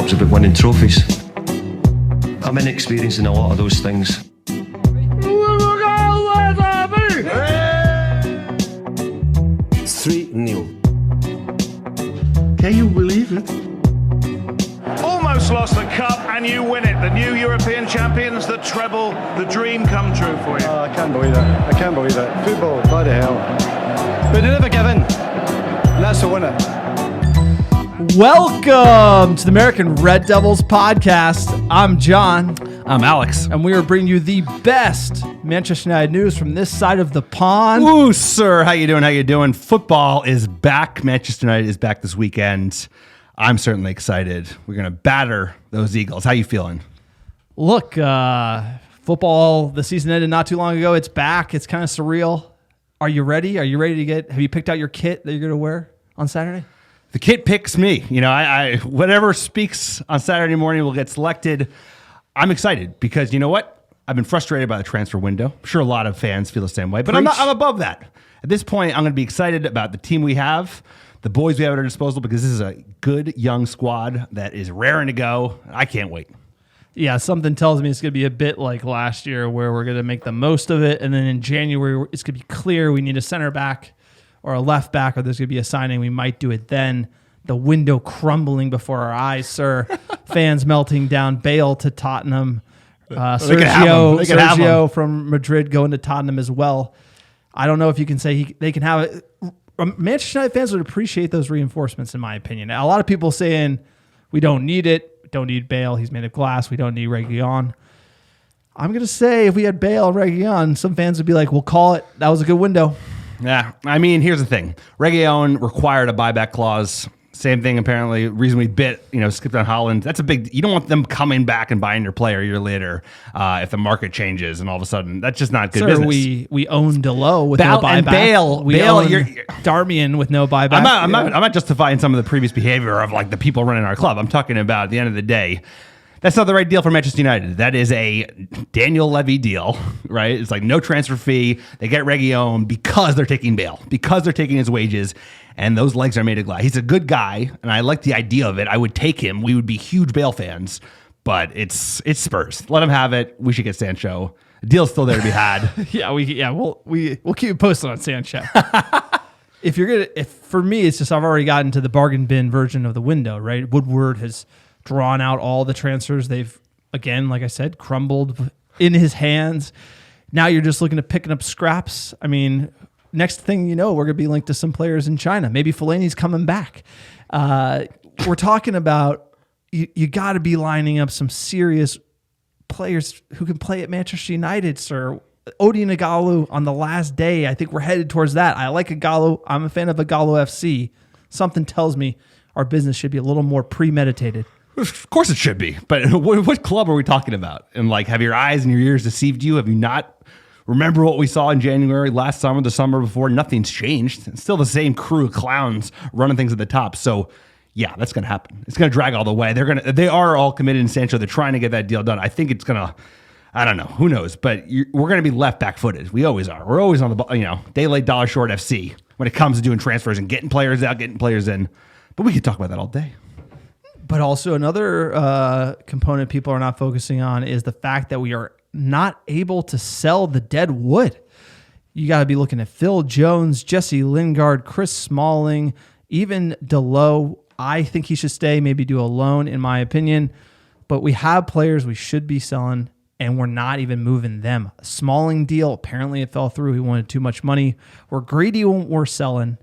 talks about winning trophies. I'm inexperienced in a lot of those things. 3-0. Can you believe it? Almost lost the cup and you win it. The new European champions, the treble, the dream come true for you. Oh, I can't believe it. I can't believe it. Football, bloody hell. But they never give in. And that's the winner. Welcome to the American Red Devils podcast. I'm John. I'm Alex. And we are bringing you the best Manchester United news from this side of the pond. Ooh, sir. How you doing? How you doing? Football is back. Manchester United is back this weekend. I'm certainly excited. We're going to batter those Eagles. How you feeling? Look, football, the season ended not too long ago. It's back. It's kind of surreal. Are you ready? Are you ready to have you picked out your kit that you're going to wear on Saturday? The kit picks me. You know, I whatever speaks on Saturday morning will get selected. I'm excited because you know what? I've been frustrated by the transfer window. I'm sure a lot of fans feel the same way, but I'm above that. At this point, I'm going to be excited about the team we have, the boys we have at our disposal, because this is a good young squad that is raring to go. I can't wait. Yeah, something tells me it's going to be a bit like last year where we're going to make the most of it, and then in January, it's going to be clear we need a center back or a left back, or there's going to be a signing. We might do it then. The window crumbling before our eyes, sir. Fans melting down. Bale to Tottenham. Sergio from Madrid going to Tottenham as well. I don't know if you can say they can have it. Manchester United fans would appreciate those reinforcements, in my opinion. A lot of people saying we don't need it. Don't need Bale. He's made of glass. We don't need Reguilon. I'm going to say if we had Bale and Reguilon, some fans would be like, we'll call it. That was a good window. Yeah, I mean, here's the thing. Reguilon required a buyback clause. Same thing, apparently. Reason we skipped on Holland. That's a big. You don't want them coming back and buying your player a year later if the market changes and all of a sudden that's just not good business. We own Delo with no buyback. And Bale, you're Darmian with no buyback. I'm not justifying some of the previous behavior of like the people running our club. I'm talking about at the end of the day. That's not the right deal for Manchester United. That is a Daniel Levy deal, right? It's like no transfer fee. They get Reguilon because they're taking Bale, because they're taking his wages, and those legs are made of glass. He's a good guy, and I like the idea of it. I would take him. We would be huge Bale fans, but it's Spurs. Let him have it. We should get Sancho. The deal's still there to be had. We'll keep you posted on Sancho. If for me, it's just I've already gotten to the bargain bin version of the window, right? Woodward has drawn out all the transfers. They've, again, like I said, crumbled in his hands. Now you're just looking at picking up scraps. I mean, next thing you know, we're going to be linked to some players in China. Maybe Fellaini's coming back. We're talking about you got to be lining up some serious players who can play at Manchester United, sir. Odion Igalo on the last day. I think we're headed towards that. I like Igalo. I'm a fan of Igalo FC. Something tells me our business should be a little more premeditated. Of course it should be, but what club are we talking about? And like, have your eyes and your ears deceived you? Have you not remember what we saw in January, last summer, the summer before? Nothing's changed. It's still the same crew of clowns running things at the top. So yeah, that's going to happen. It's going to drag all the way. They are all committed in Sancho. They're trying to get that deal done. I think it's going to, I don't know, who knows, but we're going to be left back-footed. We always are. We're always on the, day late, dollar short FC when it comes to doing transfers and getting players out, getting players in. But we could talk about that all day. But also another component people are not focusing on is the fact that we are not able to sell the dead wood. You got to be looking at Phil Jones, Jesse Lingard, Chris Smalling, even Delo. I think he should stay, maybe do a loan, in my opinion. But we have players we should be selling, and we're not even moving them. A Smalling deal, apparently it fell through. He wanted too much money. We're greedy when we're selling.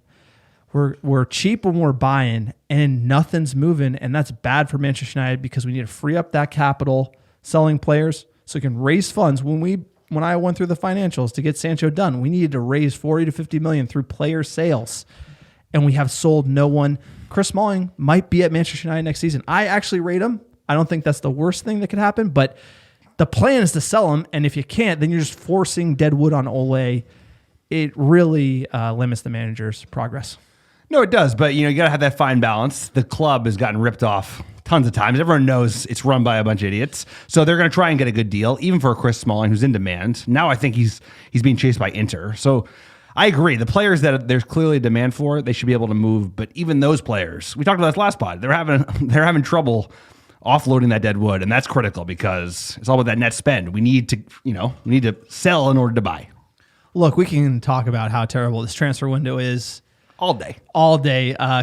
We're cheap when we're buying, and nothing's moving, and that's bad for Manchester United because we need to free up that capital selling players so we can raise funds. When I went through the financials to get Sancho done, we needed to raise 40 to 50 million through player sales, and we have sold no one. Chris Smalling might be at Manchester United next season. I actually rate him. I don't think that's the worst thing that could happen, but the plan is to sell him, and if you can't, then you're just forcing dead wood on Ole. It really limits the manager's progress. No, it does, but you got to have that fine balance. The club has gotten ripped off tons of times. Everyone knows it's run by a bunch of idiots, so they're going to try and get a good deal, even for Chris Smalling, who's in demand. Now I think he's being chased by Inter. So I agree. The players that there's clearly a demand for, they should be able to move. But even those players, we talked about this last pod, they're having trouble offloading that dead wood, and that's critical because it's all about that net spend. We need to sell in order to buy. Look, we can talk about how terrible this transfer window is All day.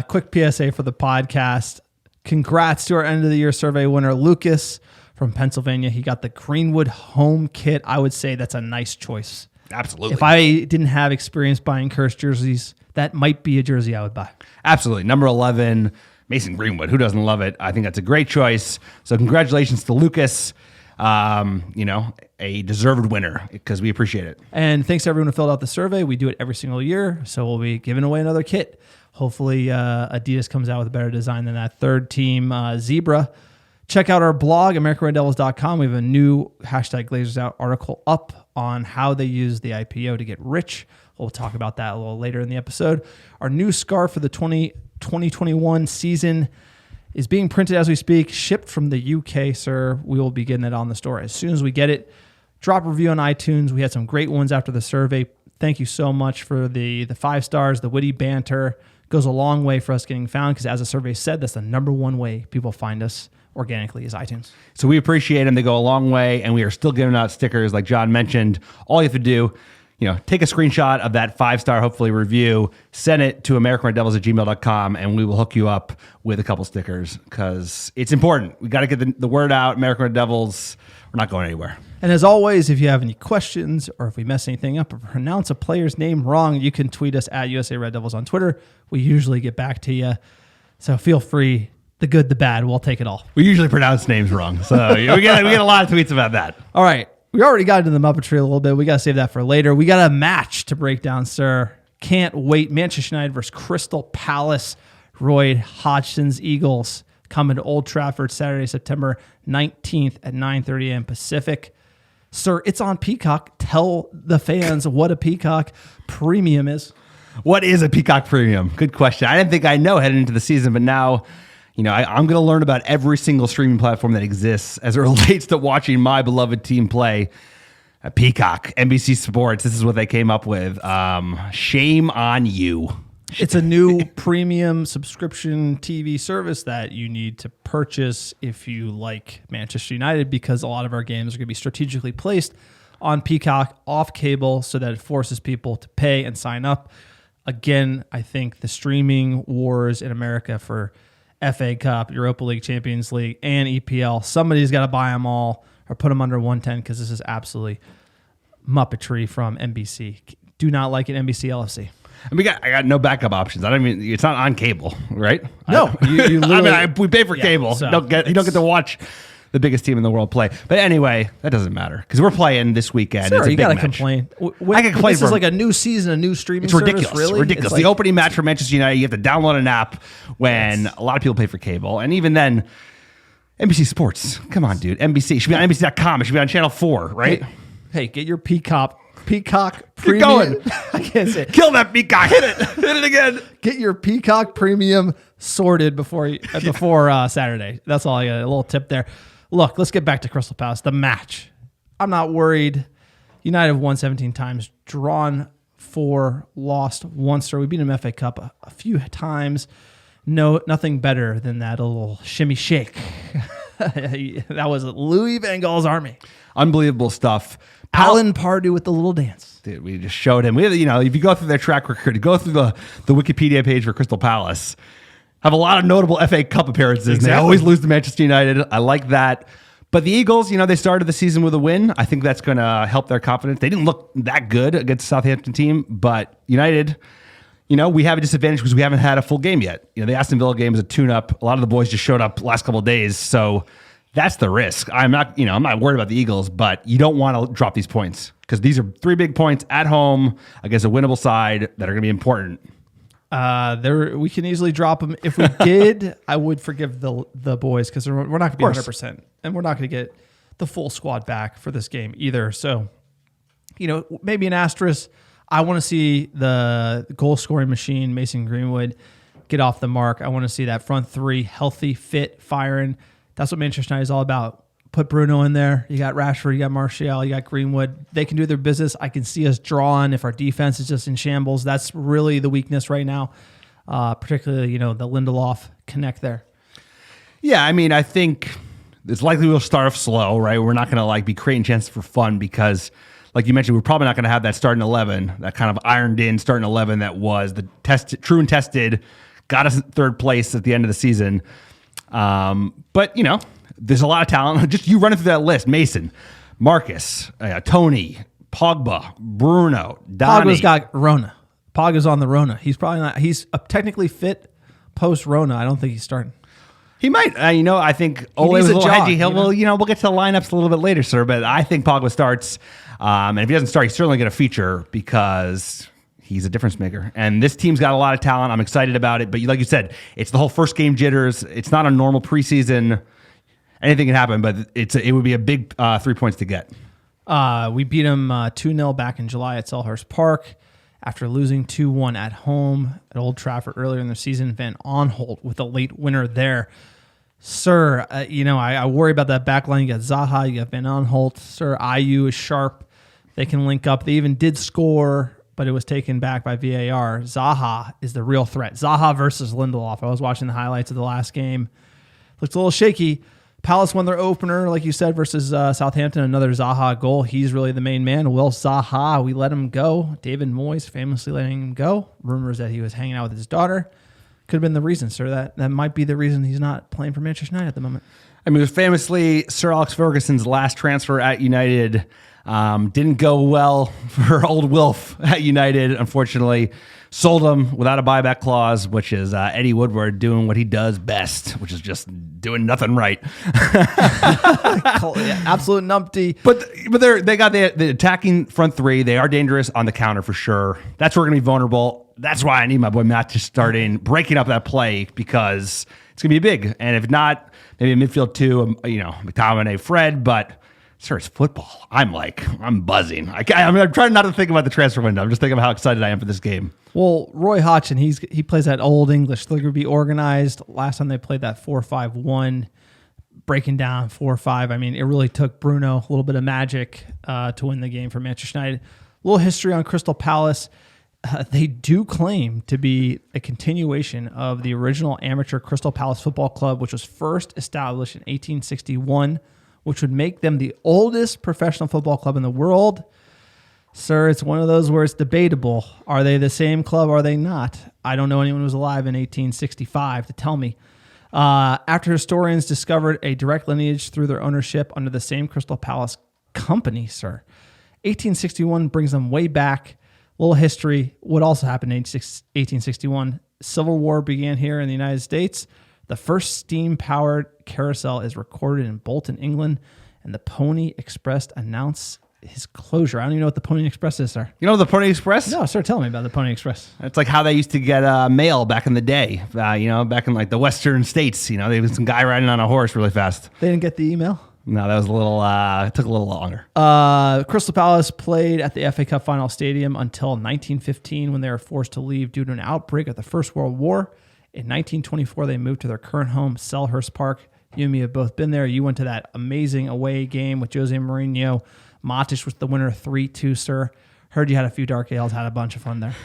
Quick PSA for the podcast. Congrats to our end of the year survey winner, Lucas from Pennsylvania. He got the Greenwood home kit. I would say that's a nice choice. Absolutely. If I didn't have experience buying cursed jerseys, that might be a jersey I would buy. Absolutely. Number 11, Mason Greenwood. Who doesn't love it? I think that's a great choice. So congratulations to Lucas. A deserved winner because we appreciate it. And thanks to everyone who filled out the survey. We do it every single year, so we'll be giving away another kit. Hopefully, Adidas comes out with a better design than that third team Zebra. Check out our blog, americanreddevils.com. We have a new #GlazersOut article up on how they use the IPO to get rich. We'll talk about that a little later in the episode. Our new scarf for the 2021 season is being printed as we speak, shipped from the UK, sir. We will be getting it on the store as soon as we get it. Drop a review on iTunes. We had some great ones after the survey. Thank you so much for the 5 stars, the witty banter. Goes a long way for us getting found because, as the survey said, that's the number one way people find us organically is iTunes. So we appreciate them. They go a long way, and we are still giving out stickers like John mentioned. All you have to do, take a screenshot of that 5-star, hopefully, review, send it to americanreddevils@gmail.com, and we will hook you up with a couple stickers because it's important. We got to get the word out. American Red Devils, we're not going anywhere. And as always, if you have any questions or if we mess anything up or pronounce a player's name wrong, you can tweet us at USA Red Devils on Twitter. We usually get back to you. So feel free. The good, the bad, we'll take it all. We usually pronounce names wrong. So we get a lot of tweets about that. All right. We already got into the Muppetry a little bit. We got to save that for later. We got a match to break down, sir. Can't wait. Manchester United versus Crystal Palace. Roy Hodgson's Eagles coming to Old Trafford Saturday, September 19th at 9:30 a.m. Pacific. Sir, it's on Peacock. Tell the fans what a Peacock Premium is. What is a Peacock Premium? Good question. I didn't think I know heading into the season, but now, I'm going to learn about every single streaming platform that exists as it relates to watching my beloved team play. Peacock, NBC Sports. This is what they came up with. Shame on you. It's a new premium subscription TV service that you need to purchase if you like Manchester United, because a lot of our games are going to be strategically placed on Peacock off cable so that it forces people to pay and sign up. Again, I think the streaming wars in America for FA Cup, Europa League, Champions League, and EPL, somebody's got to buy them all or put them under 110 because this is absolutely Muppetry from NBC. Do not like it, NBC LFC. And I got no backup options. I don't mean it's not on cable, right? No, you literally. We pay for cable. So you don't get to watch the biggest team in the world play. But anyway, that doesn't matter because we're playing this weekend. Sir, it's a you big gotta match. complain. I can complain. This is like a new season, a new streaming. It's ridiculous. Service, really? Ridiculous. It's The opening match for Manchester United, you have to download an app when a lot of people pay for cable, and even then, NBC Sports. Come on, dude. NBC. It should be on NBC.com. It should be on Channel 4, right? Hey, get your Peacock Premium. going. I can't say it. Kill that Peacock. Hit it. Hit it again. Get your Peacock Premium sorted before Saturday. That's all I got. A little tip there. Look, let's get back to Crystal Palace. The match. I'm not worried. United have won 17 times, drawn 4, lost 1. Sir, we beat them FA Cup a few times. No, nothing better than that little shimmy shake. That was Louis Van Gaal's army. Unbelievable stuff. Alan Pardew with the little dance. Dude, we just showed him. If you go through their track record, go through the Wikipedia page for Crystal Palace, have a lot of notable FA Cup appearances. Exactly. They always lose to Manchester United. I like that. But the Eagles, they started the season with a win. I think that's going to help their confidence. They didn't look that good against the Southampton team, but United, we have a disadvantage because we haven't had a full game yet. The Aston Villa game is a tune-up. A lot of the boys just showed up last couple of days, so that's the risk. I'm not worried about the Eagles, but you don't want to drop these points because these are 3 big points at home against a winnable side that are going to be important. We can easily drop them. If we did, I would forgive the boys because we're not going to be 100%, and we're not going to get the full squad back for this game either. So, maybe an asterisk. I want to see the goal scoring machine, Mason Greenwood, get off the mark. I want to see that front 3 healthy, fit, firing. That's what Manchester United is all about. Put Bruno in there. You got Rashford, you got Martial, you got Greenwood. They can do their business. I can see us drawing if our defense is just in shambles. That's really the weakness right now, particularly, the Lindelof connect there. Yeah, I think it's likely we'll start off slow, right? We're not going to like be creating chances for fun because, like you mentioned, we're probably not going to have that starting 11, that kind of ironed in starting 11 that was the true and tested, got us third place at the end of the season. But, you know, there's a lot of talent. Just you running through that list: Mason, Marcus, Tony, Pogba, Bruno, Donnie. Pogba's got Rona. Pogba's on the Rona. He's probably not. He's technically fit post Rona. I don't think he's starting. He might. I think Ole was a little hedgy. We'll get to the lineups a little bit later, sir. But I think Pogba starts. And if he doesn't start, he's certainly going to feature because he's a difference maker. And this team's got a lot of talent. I'm excited about it. But like you said, it's the whole first game jitters. It's not a normal preseason. Anything can happen, but it would be a big 3 points to get. We beat them 2-0 back in July at Selhurst Park after losing 2-1 at home at Old Trafford earlier in the season. Van Aanholt with a late winner there. Sir, I worry about that back line. You got Zaha, you got Van Aanholt. Sir, IU is sharp. They can link up. They even did score, but it was taken back by VAR. Zaha is the real threat. Zaha versus Lindelof. I was watching the highlights of the last game. Looked a little shaky. Palace won their opener, like you said, versus Southampton. Another Zaha goal. He's really the main man. Will Zaha, we let him go. David Moyes famously letting him go. Rumors that he was hanging out with his daughter. Could have been the reason, sir. That might be the reason he's not playing for Manchester United at the moment. I mean, it was famously Sir Alex Ferguson's last transfer at United. Didn't go well for old Wilf at United, unfortunately. Sold him without a buyback clause, which is Eddie Woodward doing what he does best, which is just doing nothing right. Absolute numpty. But they got the attacking front three. They are dangerous on the counter for sure. That's where we're going to be vulnerable. That's why I need my boy Matt to start in breaking up that play because it's going to be big. And if not, maybe a midfield two, McTominay, Fred, but sir, it's football. I'm buzzing. I'm trying not to think about the transfer window. I'm just thinking of how excited I am for this game. Well, Roy Hodgson, he plays that old English. They're going to be organized. Last time they played that 4-5-1, breaking down 4-5. I mean, it really took Bruno a little bit of magic to win the game for Manchester United. A little history on Crystal Palace. They do claim to be a continuation of the original amateur Crystal Palace Football Club, which was first established in 1861, which would make them the oldest professional football club in the world. Sir, it's one of those where it's debatable. Are they the same club? Or are they not? I don't know anyone who was alive in 1865 to tell me. After historians discovered a direct lineage through their ownership under the same Crystal Palace company, sir. 1861 brings them way back. A little history. What also happened in 1861? Civil War began here in the United States. The first steam-powered carousel is recorded in Bolton, England, and the Pony Express announced his closure. I don't even know what the Pony Express is, sir. You know the Pony Express? No, sir, tell me about the Pony Express. It's like how they used to get mail back in the day, back in like the western states. There was some guy riding on a horse really fast. They didn't get the email? No, that was a little, it took a little longer. Crystal Palace played at the FA Cup Final Stadium until 1915 when they were forced to leave due to an outbreak of the First World War. In 1924, they moved to their current home, Selhurst Park. You and me have both been there. You went to that amazing away game with Jose Mourinho. Matic was the winner, 3-2, sir. Heard you had a few dark ales, had a bunch of fun there.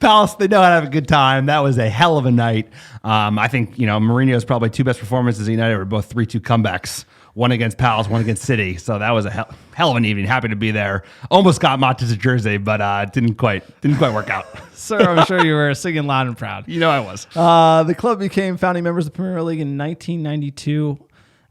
Palace, they know how to have a good time. That was a hell of a night. I think, Mourinho's probably two best performances in United were both 3-2 comebacks. One against Palace, one against City. So that was a hell of an evening. Happy to be there. Almost got Matic's jersey, but didn't quite work out. Sir, I'm sure you were singing loud and proud. I was. The club became founding members of the Premier League in 1992,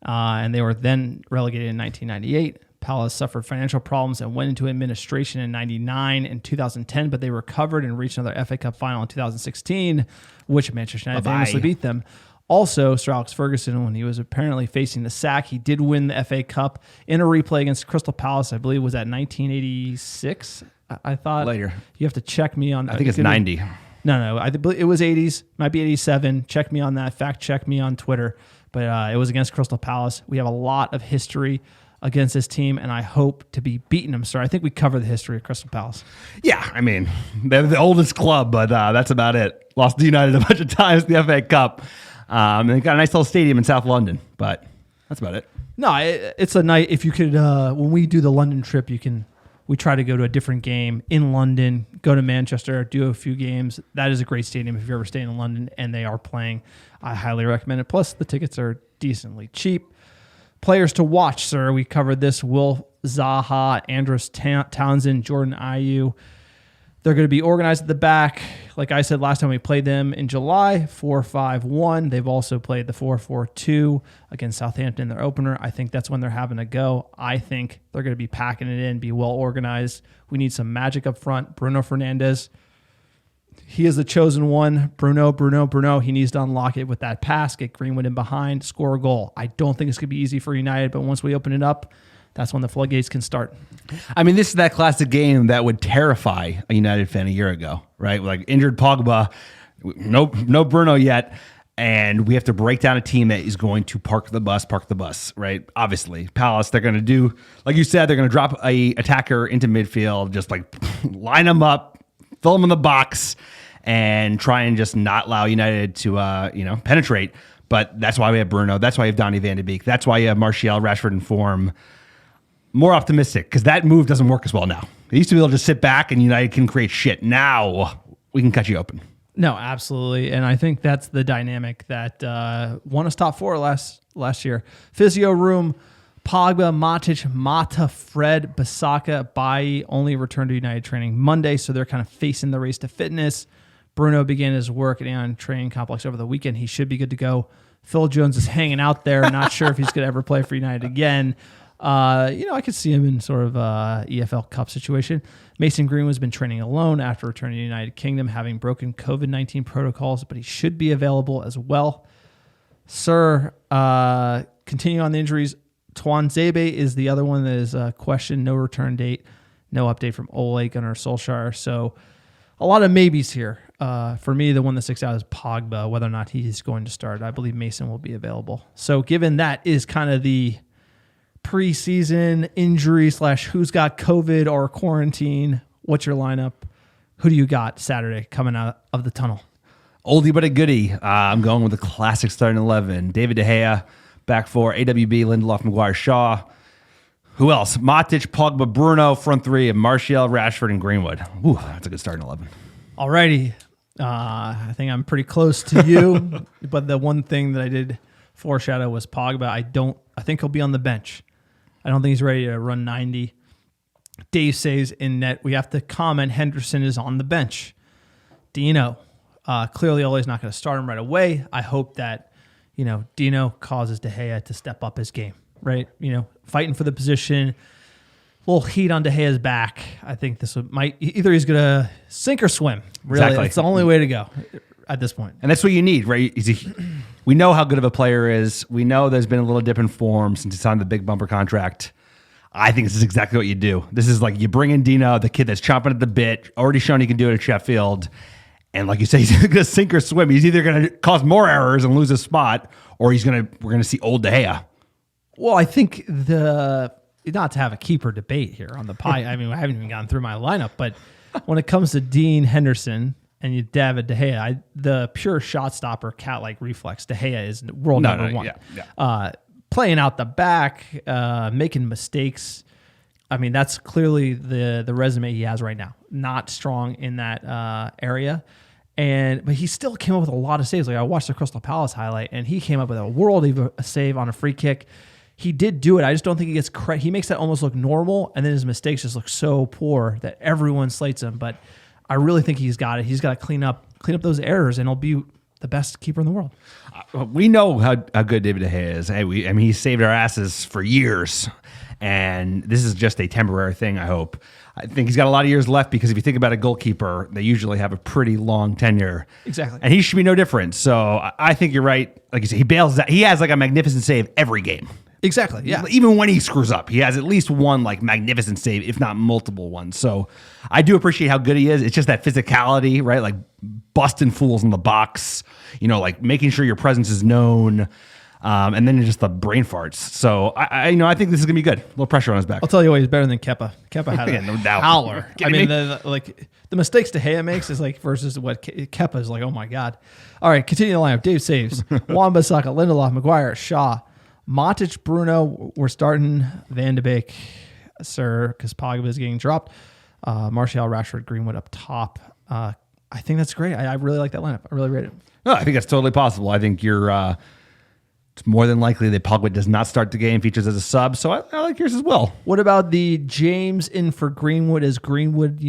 and they were then relegated in 1998. Palace suffered financial problems and went into administration in 99 and 2010, but they recovered and reached another FA Cup final in 2016, which Manchester United famously beat them. Also, Sir Alex Ferguson, when he was apparently facing the sack, he did win the FA Cup in a replay against Crystal Palace. I believe was that 1986. I thought later. You have to check me on. I think it's 90. No. I believe it was 80s. Might be 87. Check me on that. Fact check me on Twitter. But it was against Crystal Palace. We have a lot of history against this team, and I hope to be beating them, sir. I think we cover the history of Crystal Palace. Yeah, I mean, they're the oldest club, but that's about it. Lost to United a bunch of times in the FA Cup. And they got a nice little stadium in South London, but that's about it. No, it's a night. If you could, when we do the London trip, we try to go to a different game in London, go to Manchester, do a few games. That is a great stadium if you're ever staying in London, and they are playing. I highly recommend it. Plus, the tickets are decently cheap. Players to watch, sir. We covered this. Will Zaha, Andros Townsend, Jordan Ayew. They're going to be organized at the back. Like I said last time we played them in July, 4-5-1. They've also played the 4-4-2 against Southampton in their opener. I think that's when they're having to go. I think they're going to be packing it in, be well organized. We need some magic up front. Bruno Fernandes, he is the chosen one. Bruno. He needs to unlock it with that pass, get Greenwood in behind, score a goal. I don't think it's going to be easy for United, but once we open it up, that's when the floodgates can start. I mean, this is that classic game that would terrify a United fan a year ago, right? Like injured Pogba, no Bruno yet, and we have to break down a team that is going to park the bus, right? Obviously, Palace, they're going to do, like you said, they're going to drop a attacker into midfield, just like line them up, fill them in the box, and try and just not allow United to, penetrate. But that's why we have Bruno. That's why you have Donny van de Beek. That's why you have Martial, Rashford in form. More optimistic, because that move doesn't work as well now. They used to be able to just sit back and United can create shit. Now we can cut you open. No, absolutely. And I think that's the dynamic that won us top four last year. Physio room, Pogba, Matic, Mata, Fred, Bissaka, Bailly only returned to United training Monday, so they're kind of facing the race to fitness. Bruno began his work at Aon Training Complex over the weekend. He should be good to go. Phil Jones is hanging out there. Not sure if he's going to ever play for United again. I could see him in sort of a EFL Cup situation. Mason Greenwood's been training alone after returning to the United Kingdom, having broken COVID-19 protocols, but he should be available as well. Sir, continuing on the injuries, Tuanzebe is the other one that is a question. No return date, no update from Ole Gunnar Solskjaer. So a lot of maybes here. For me, the one that sticks out is Pogba, whether or not he's going to start. I believe Mason will be available. So given that is kind of the preseason injury / who's got COVID or quarantine, what's your lineup? Who do you got Saturday coming out of the tunnel? Oldie but a goodie. I'm going with the classic starting 11. David De Gea, back four, AWB, Lindelof, Maguire, Shaw. Who else? Matic, Pogba, Bruno, front three, and Martial, Rashford, and Greenwood. Ooh, that's a good starting 11. Alrighty. I think I'm pretty close to you, but the one thing that I did foreshadow was Pogba. I think he'll be on the bench. I don't think he's ready to run 90. Dave saves in net. We have to comment Henderson is on the bench. Dino. Clearly, Ole's not going to start him right away. I hope that, Dino causes De Gea to step up his game, right? Fighting for the position. A little heat on De Gea's back. I think this might either he's going to sink or swim. Really, exactly. It's the only way to go at this point. And that's what you need, right? We know how good of a player is. We know there's been a little dip in form since he signed the big bumper contract. I think this is exactly what you do. This is like you bring in Dino, the kid that's chomping at the bit, already shown he can do it at Sheffield. And like you say, he's going to sink or swim. He's either going to cause more errors and lose his spot, or we're going to see old De Gea. Well, I think not to have a keeper debate here on the pie. I mean, I haven't even gotten through my lineup, but when it comes to Dean Henderson and you David De Gea, the pure shot stopper, cat-like reflex, De Gea is world number one. Yeah. Playing out the back, making mistakes. I mean, that's clearly the resume he has right now. Not strong in that area. But he still came up with a lot of saves. Like I watched the Crystal Palace highlight, and he came up with a world of a save on a free kick. He did do it. I just don't think he gets credit. He makes that almost look normal, and then his mistakes just look so poor that everyone slates him. But I really think he's got it. He's got to clean up those errors, and he'll be the best keeper in the world. We know how good David De Gea is. Hey, he saved our asses for years, and this is just a temporary thing, I hope. I think he's got a lot of years left because if you think about a goalkeeper, they usually have a pretty long tenure. Exactly. And he should be no different. So I think you're right. Like you said, he bails out. He has like a magnificent save every game. Exactly, yeah. Even when he screws up, he has at least one like magnificent save, if not multiple ones. So I do appreciate how good he is. It's just that physicality, right? Like busting fools in the box, like making sure your presence is known, and then just the brain farts. So I think this is gonna be good. A little pressure on his back. I'll tell you what, he's better than Kepa. Kepa had Yeah, no doubt. howler. I mean, me? the mistakes De Gea makes is like versus what Kepa is like. Oh my god! All right, continue the lineup. Dave saves. Wan-Bissaka, Lindelof, Maguire, Shaw. Matic, Bruno, we're starting Van de Beek, sir, because Pogba is getting dropped. Martial, Rashford, Greenwood up top. I think that's great. I really like that lineup. I really rate it. No, I think that's totally possible. I think you're It's more than likely that Pogba does not start the game, features as a sub. So I like yours as well. What about the James in for Greenwood? As Greenwood,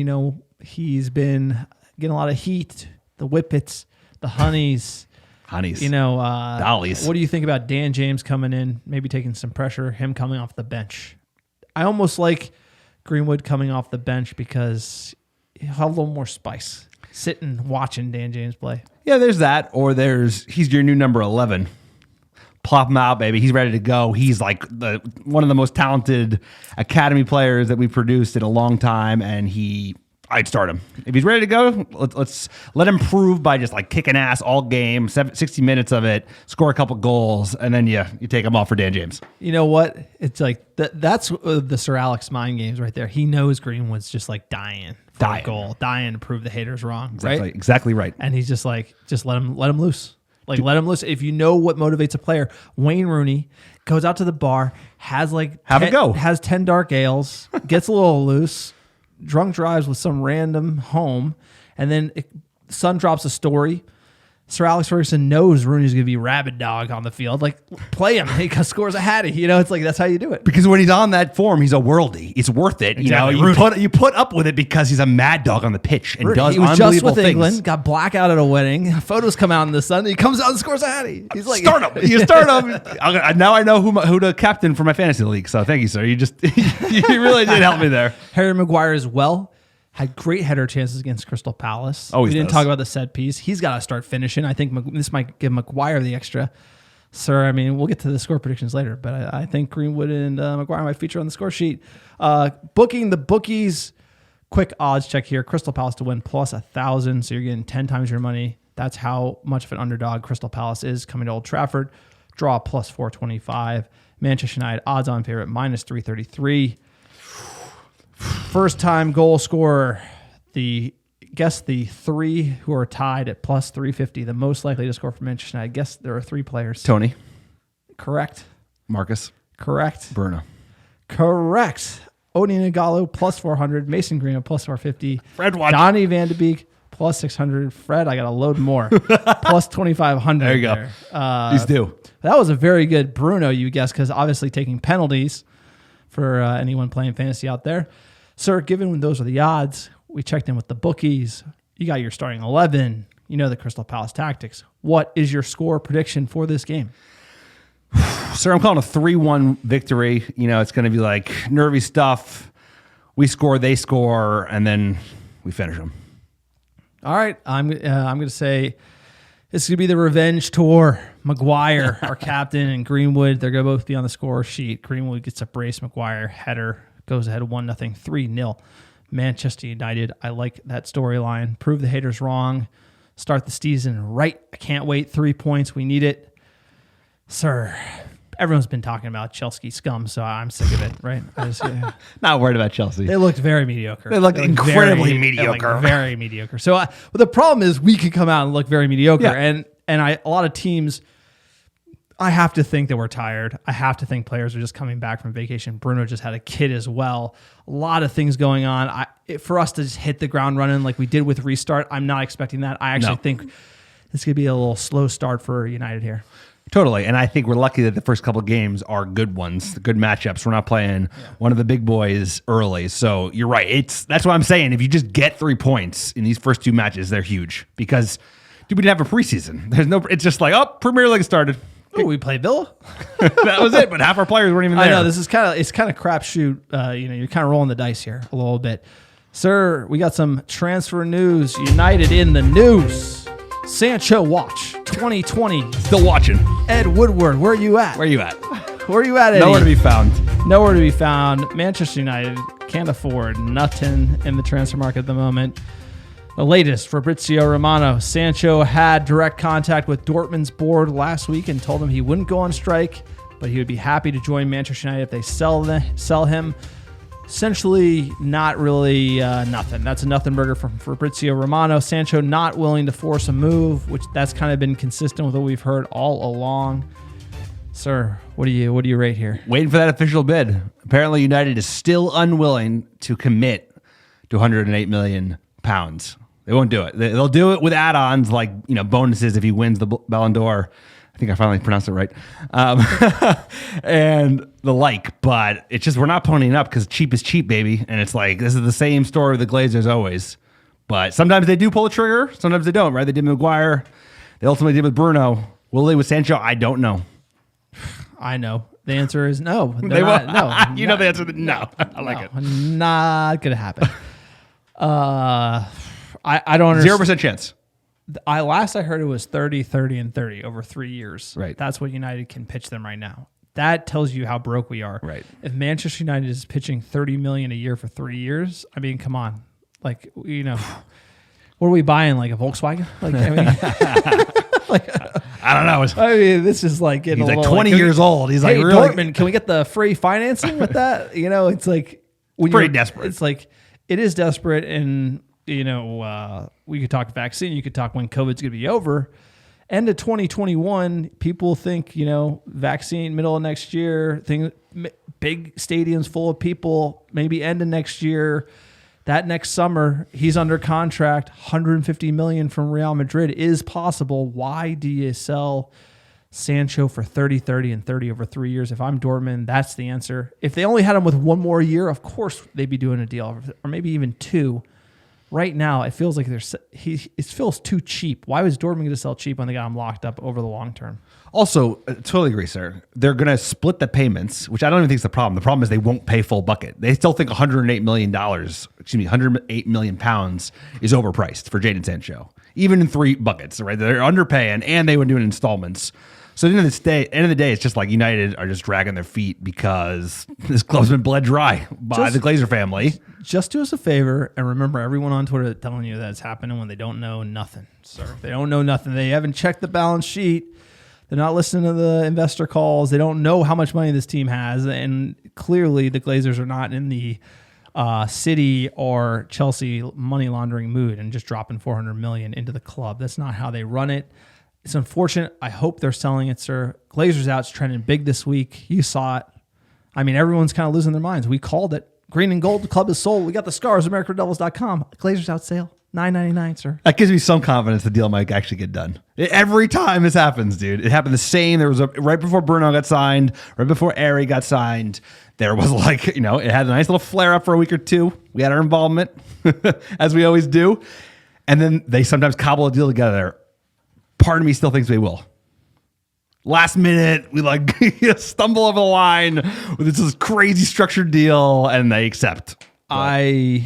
he's been getting a lot of heat. The Whippets, the Honeys. Dollies. What do you think about Dan James coming in, maybe taking some pressure, him coming off the bench? I almost like Greenwood coming off the bench because he'll have a little more spice. Sitting, watching Dan James play. Yeah, there's that. Or he's your new number 11. Plop him out, baby. He's ready to go. He's like one of the most talented academy players that we've produced in a long time, and I'd start him. If he's ready to go, let's let him prove by just like kicking ass all game, 60 minutes of it, score a couple goals, and then you take him off for Dan James. You know what? It's like that's the Sir Alex mind games right there. He knows Greenwood's just like dying for a goal, dying to prove the haters wrong. Right? Exactly right. And he's just like, let him loose. Let him loose. If you know what motivates a player, Wayne Rooney goes out to the bar, has has 10 dark ales, gets a little loose. Drunk drives with some random home, and then Son drops a story. Sir Alex Ferguson knows Rooney's going to be rabid dog on the field. Like, play him. He scores a hattie. It's like that's how you do it. Because when he's on that form, he's a worldie. It's worth it. Exactly. You put up with it because he's a mad dog on the pitch and does he was unbelievable just with things. England, got blackout at a wedding. Photos come out in the sun. He comes out and scores a hattie. He's like, start him. You start him. Now I know who to captain for my fantasy league. So thank you, sir. You really did help me there. Harry Maguire as well. Had great header chances against Crystal Palace. Always we didn't does. talk about the set piece. He's got to start finishing. I think this might give Maguire the extra. Sir, I mean, we'll get to the score predictions later, but I think Greenwood and Maguire might feature on the score sheet. Booking the bookies, quick odds check here. Crystal Palace to win plus 1,000, so you're getting 10 times your money. That's how much of an underdog Crystal Palace is coming to Old Trafford. Draw plus 425. Manchester United odds on favorite minus 333. First time goal scorer, the three who are tied at plus 350, the most likely to score for Manchester United. I guess there are three players. Tony. Correct. Marcus. Correct. Bruno. Correct. Odin Igalo plus 400. Mason Greenwood plus 450. Fred Watch. Donny Van de Beek plus 600. Fred, I got to load more. Plus 2,500. There you go. These do. That was a very good Bruno, you guessed, because obviously taking penalties for anyone playing fantasy out there. Sir, given those are the odds, we checked in with the bookies. You got your starting 11. You know the Crystal Palace tactics. What is your score prediction for this game? Sir, I'm calling a 3-1 victory. It's going to be like nervy stuff. We score, they score, and then we finish them. All right. I'm going to say it's going to be the revenge tour. Maguire, our captain, and Greenwood, they're going to both be on the score sheet. Greenwood gets a brace. Maguire, header. Goes ahead 1-0, 3-0. Manchester United. I like that storyline. Prove the haters wrong. Start the season right. I can't wait. 3 points. We need it. Sir, everyone's been talking about Chelsea scum, so I'm sick of it, right? Not worried about Chelsea. They looked very mediocre. They looked incredibly mediocre. Very mediocre. So the problem is we could come out and look very mediocre. Yeah. And a lot of teams, I have to think that we're tired. I have to think players are just coming back from vacation. Bruno just had a kid as well. A lot of things going on. For us to just hit the ground running like we did with restart, I'm not expecting that. I actually think this could be a little slow start for United here. Totally. And I think we're lucky that the first couple of games are good ones, good matchups. We're not playing one of the big boys early. So you're right. That's what I'm saying. If you just get 3 points in these first two matches, they're huge because we didn't have a preseason. It's just like, Premier League started. Oh, we played Villa? That was it, but half our players weren't even there. I know, this is kind of crapshoot. You're kind of rolling the dice here a little bit. Sir, we got some transfer news. United in the news. Sancho watch 2020. Still watching. Ed Woodward, where are you at? Where are you at? Where are you at, Eddie? Nowhere to be found. Nowhere to be found. Manchester United can't afford nothing in the transfer market at the moment. The latest, Fabrizio Romano. Sancho had direct contact with Dortmund's board last week and told them he wouldn't go on strike, but he would be happy to join Manchester United if they sell him. Essentially, not really nothing. That's a nothing burger from Fabrizio Romano. Sancho not willing to force a move, which that's kind of been consistent with what we've heard all along. Sir, what do you rate here? Waiting for that official bid. Apparently, United is still unwilling to commit to 108 million pounds. They won't do it. They'll do it with add-ons like bonuses if he wins the Ballon d'Or. think I finally pronounced it right. And the like, but it's just, we're not ponying up because cheap is cheap, baby. And it's like, this is the same story with the Glazers always. But sometimes they do pull the trigger. Sometimes they don't, right? They did with McGuire. They ultimately did with Bruno. Will they with Sancho? I don't know. I know. The answer is no. They not, will. no. You know the answer. No. I like it. Not going to happen. I don't understand. 0% chance. Last I heard it was 30, 30, and 30 over 3 years. Right. That's what United can pitch them right now. That tells you how broke we are. Right. If Manchester United is pitching $30 million a year for 3 years, I mean, come on. Like, you know, what are we buying? Like a Volkswagen? Like, I mean, I don't know. I mean, this is like getting He's a like little, 20 years old. He's hey, like, really? Dortmund, can we get the free financing with that? You know, it's like when Pretty you're desperate. It's like it is desperate, and you know, we could talk vaccine. You could talk when COVID's going to be over. End of 2021, people think, you know, vaccine middle of next year. Big stadiums full of people. Maybe end of next year. That next summer, he's under contract. $150 million from Real Madrid is possible. Why do you sell Sancho for 30, 30, and 30 over 3 years? If I'm Dortmund, that's the answer. If they only had him with one more year, of course they'd be doing a deal, or maybe even two. Right now, it feels like it feels too cheap. Why was Dortmund going to sell cheap when they got him locked up over the long term? Also, totally agree, sir. They're going to split the payments, which I don't even think is the problem. The problem is they won't pay full bucket. They still think $108 million, £108 million is overpriced for Jadon Sancho, even in 3 buckets, right? They're underpaying, and they would do it in installments. So at the end of the day, it's just like United are just dragging their feet because this club's been bled dry by the Glazer family. Just do us a favor and remember everyone on Twitter telling you that it's happening when they don't know nothing, sir. They don't know nothing. They haven't checked the balance sheet. They're not listening to the investor calls. They don't know how much money this team has. And clearly the Glazers are not in the City or Chelsea money laundering mood and just dropping $400 million into the club. That's not how they run it. It's unfortunate. I hope they're selling it, sir. Glazers out's trending big this week. You saw it. I mean, everyone's kind of losing their minds. We called it. Green and gold, the club is sold. We got the scars, americanreddevils.com. Glazers out sale, $9.99, sir. That gives me some confidence the deal might actually get done. Every time this happens, dude. It happened the same. There was right before Bruno got signed, right before Ari got signed. There was like, you know, it had a nice little flare up for a week or two. We had our involvement, as we always do. And then they sometimes cobble a deal together. Part of me still thinks they will. Last minute, we like stumble over the line with this crazy structured deal, and they accept. There's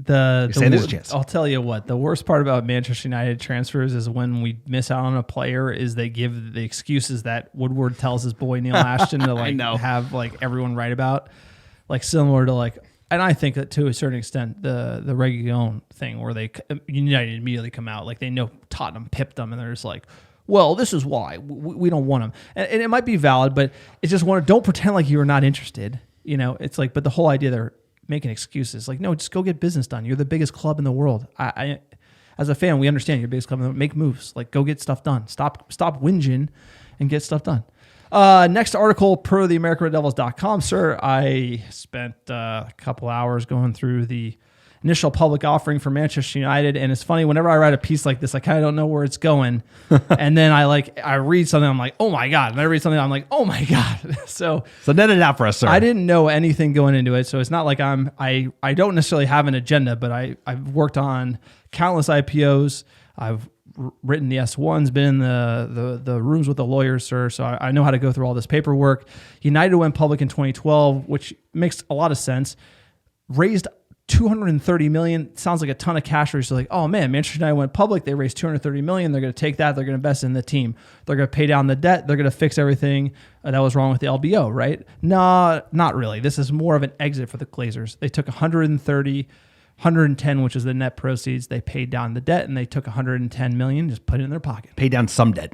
a chance. I'll tell you what. The worst part about Manchester United transfers is when we miss out on a player. Is they give the excuses that Woodward tells his boy Neil Ashton to like have like everyone write about, like similar to like. And I think that to a certain extent, the Reguilón thing where United immediately come out like they know Tottenham pipped them, and they're just like, well, this is why we don't want him. And it might be valid, but it's just don't pretend like you're not interested. You know, it's like, but the whole idea they're making excuses. Like, no, just go get business done. You're the biggest club in the world. I as a fan, we understand you're the biggest club in the world. Make moves. Like, go get stuff done. Stop whinging and get stuff done. Next article, per the americanreddevils.com, sir. I spent a couple hours going through the initial public offering for Manchester United, and it's funny, whenever I write a piece like this, I kind of don't know where it's going, and then I read something, I'm like, oh my God, and I read something, I'm like, oh my God. So net it out for us, sir. I didn't know anything going into it, so it's not like I don't necessarily have an agenda, but I've worked on countless IPOs. I've written the S1s, been in the rooms with the lawyers, sir, so I know how to go through all this paperwork. United went public in 2012, which makes a lot of sense. Raised $230 million. Sounds like a ton of cash. Where you're like, oh man, Manchester United went public. They raised $230 million. They're going to take that. They're going to invest in the team. They're going to pay down the debt. They're going to fix everything that was wrong with the LBO, right? No, not really. This is more of an exit for the Glazers. They took 110, which is the net proceeds. They paid down the debt, and they took 110 million, just put it in their pocket. Pay down some debt.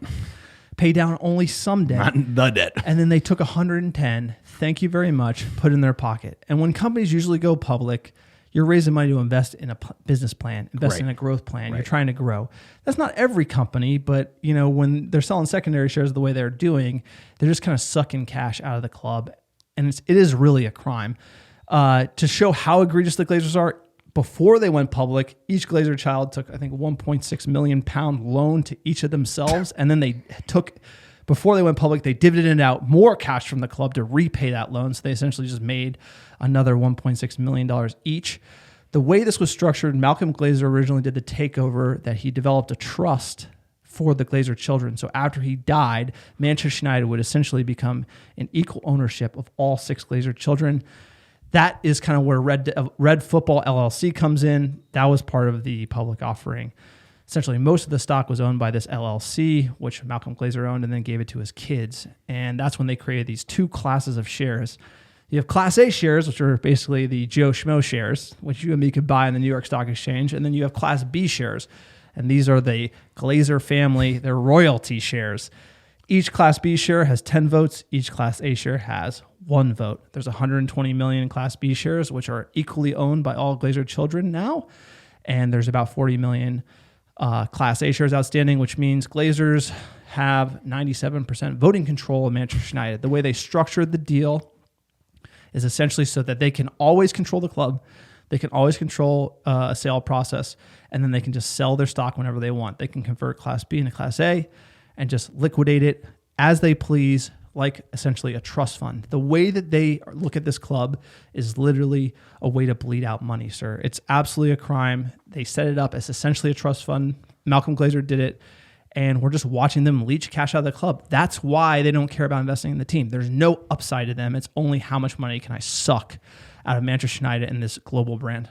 Pay down only some debt. Not the debt. And then they took 110, thank you very much, put in their pocket. And when companies usually go public, you're raising money to invest in a business plan, invest in a growth plan. Right. You're trying to grow. That's not every company, but you know, when they're selling secondary shares the way they're doing, they're just kind of sucking cash out of the club. And it is really a crime. To show how egregious the Glazers are, Before they went public, each Glazer child took, I think, £1.6 million loan to each of themselves. And then before they went public, they dividended out more cash from the club to repay that loan. So they essentially just made another $1.6 million each. The way this was structured, Malcolm Glazer originally did the takeover that he developed a trust for the Glazer children. So after he died, Manchester United would essentially become in equal ownership of all 6 Glazer children. That is kind of where Red Football LLC comes in. That was part of the public offering. Essentially, most of the stock was owned by this LLC, which Malcolm Glazer owned and then gave it to his kids. And that's when they created these 2 classes of shares. You have Class A shares, which are basically the Joe Schmo shares, which you and me could buy in the New York Stock Exchange. And then you have Class B shares. And these are the Glazer family, they're royalty shares. Each Class B share has 10 votes. Each Class A share has 1 vote. There's 120 million Class B shares, which are equally owned by all Glazer children now. And there's about 40 million Class A shares outstanding, which means Glazers have 97% voting control of Manchester United. The way they structured the deal is essentially so that they can always control the club. They can always control a sale process, and then they can just sell their stock whenever they want. They can convert Class B into Class A and just liquidate it as they please, like essentially a trust fund. The way that they look at this club is literally a way to bleed out money, sir. It's absolutely a crime. They set it up as essentially a trust fund. Malcolm Glazer did it, and we're just watching them leech cash out of the club. That's why they don't care about investing in the team. There's no upside to them. It's only how much money can I suck out of Manchester United and this global brand.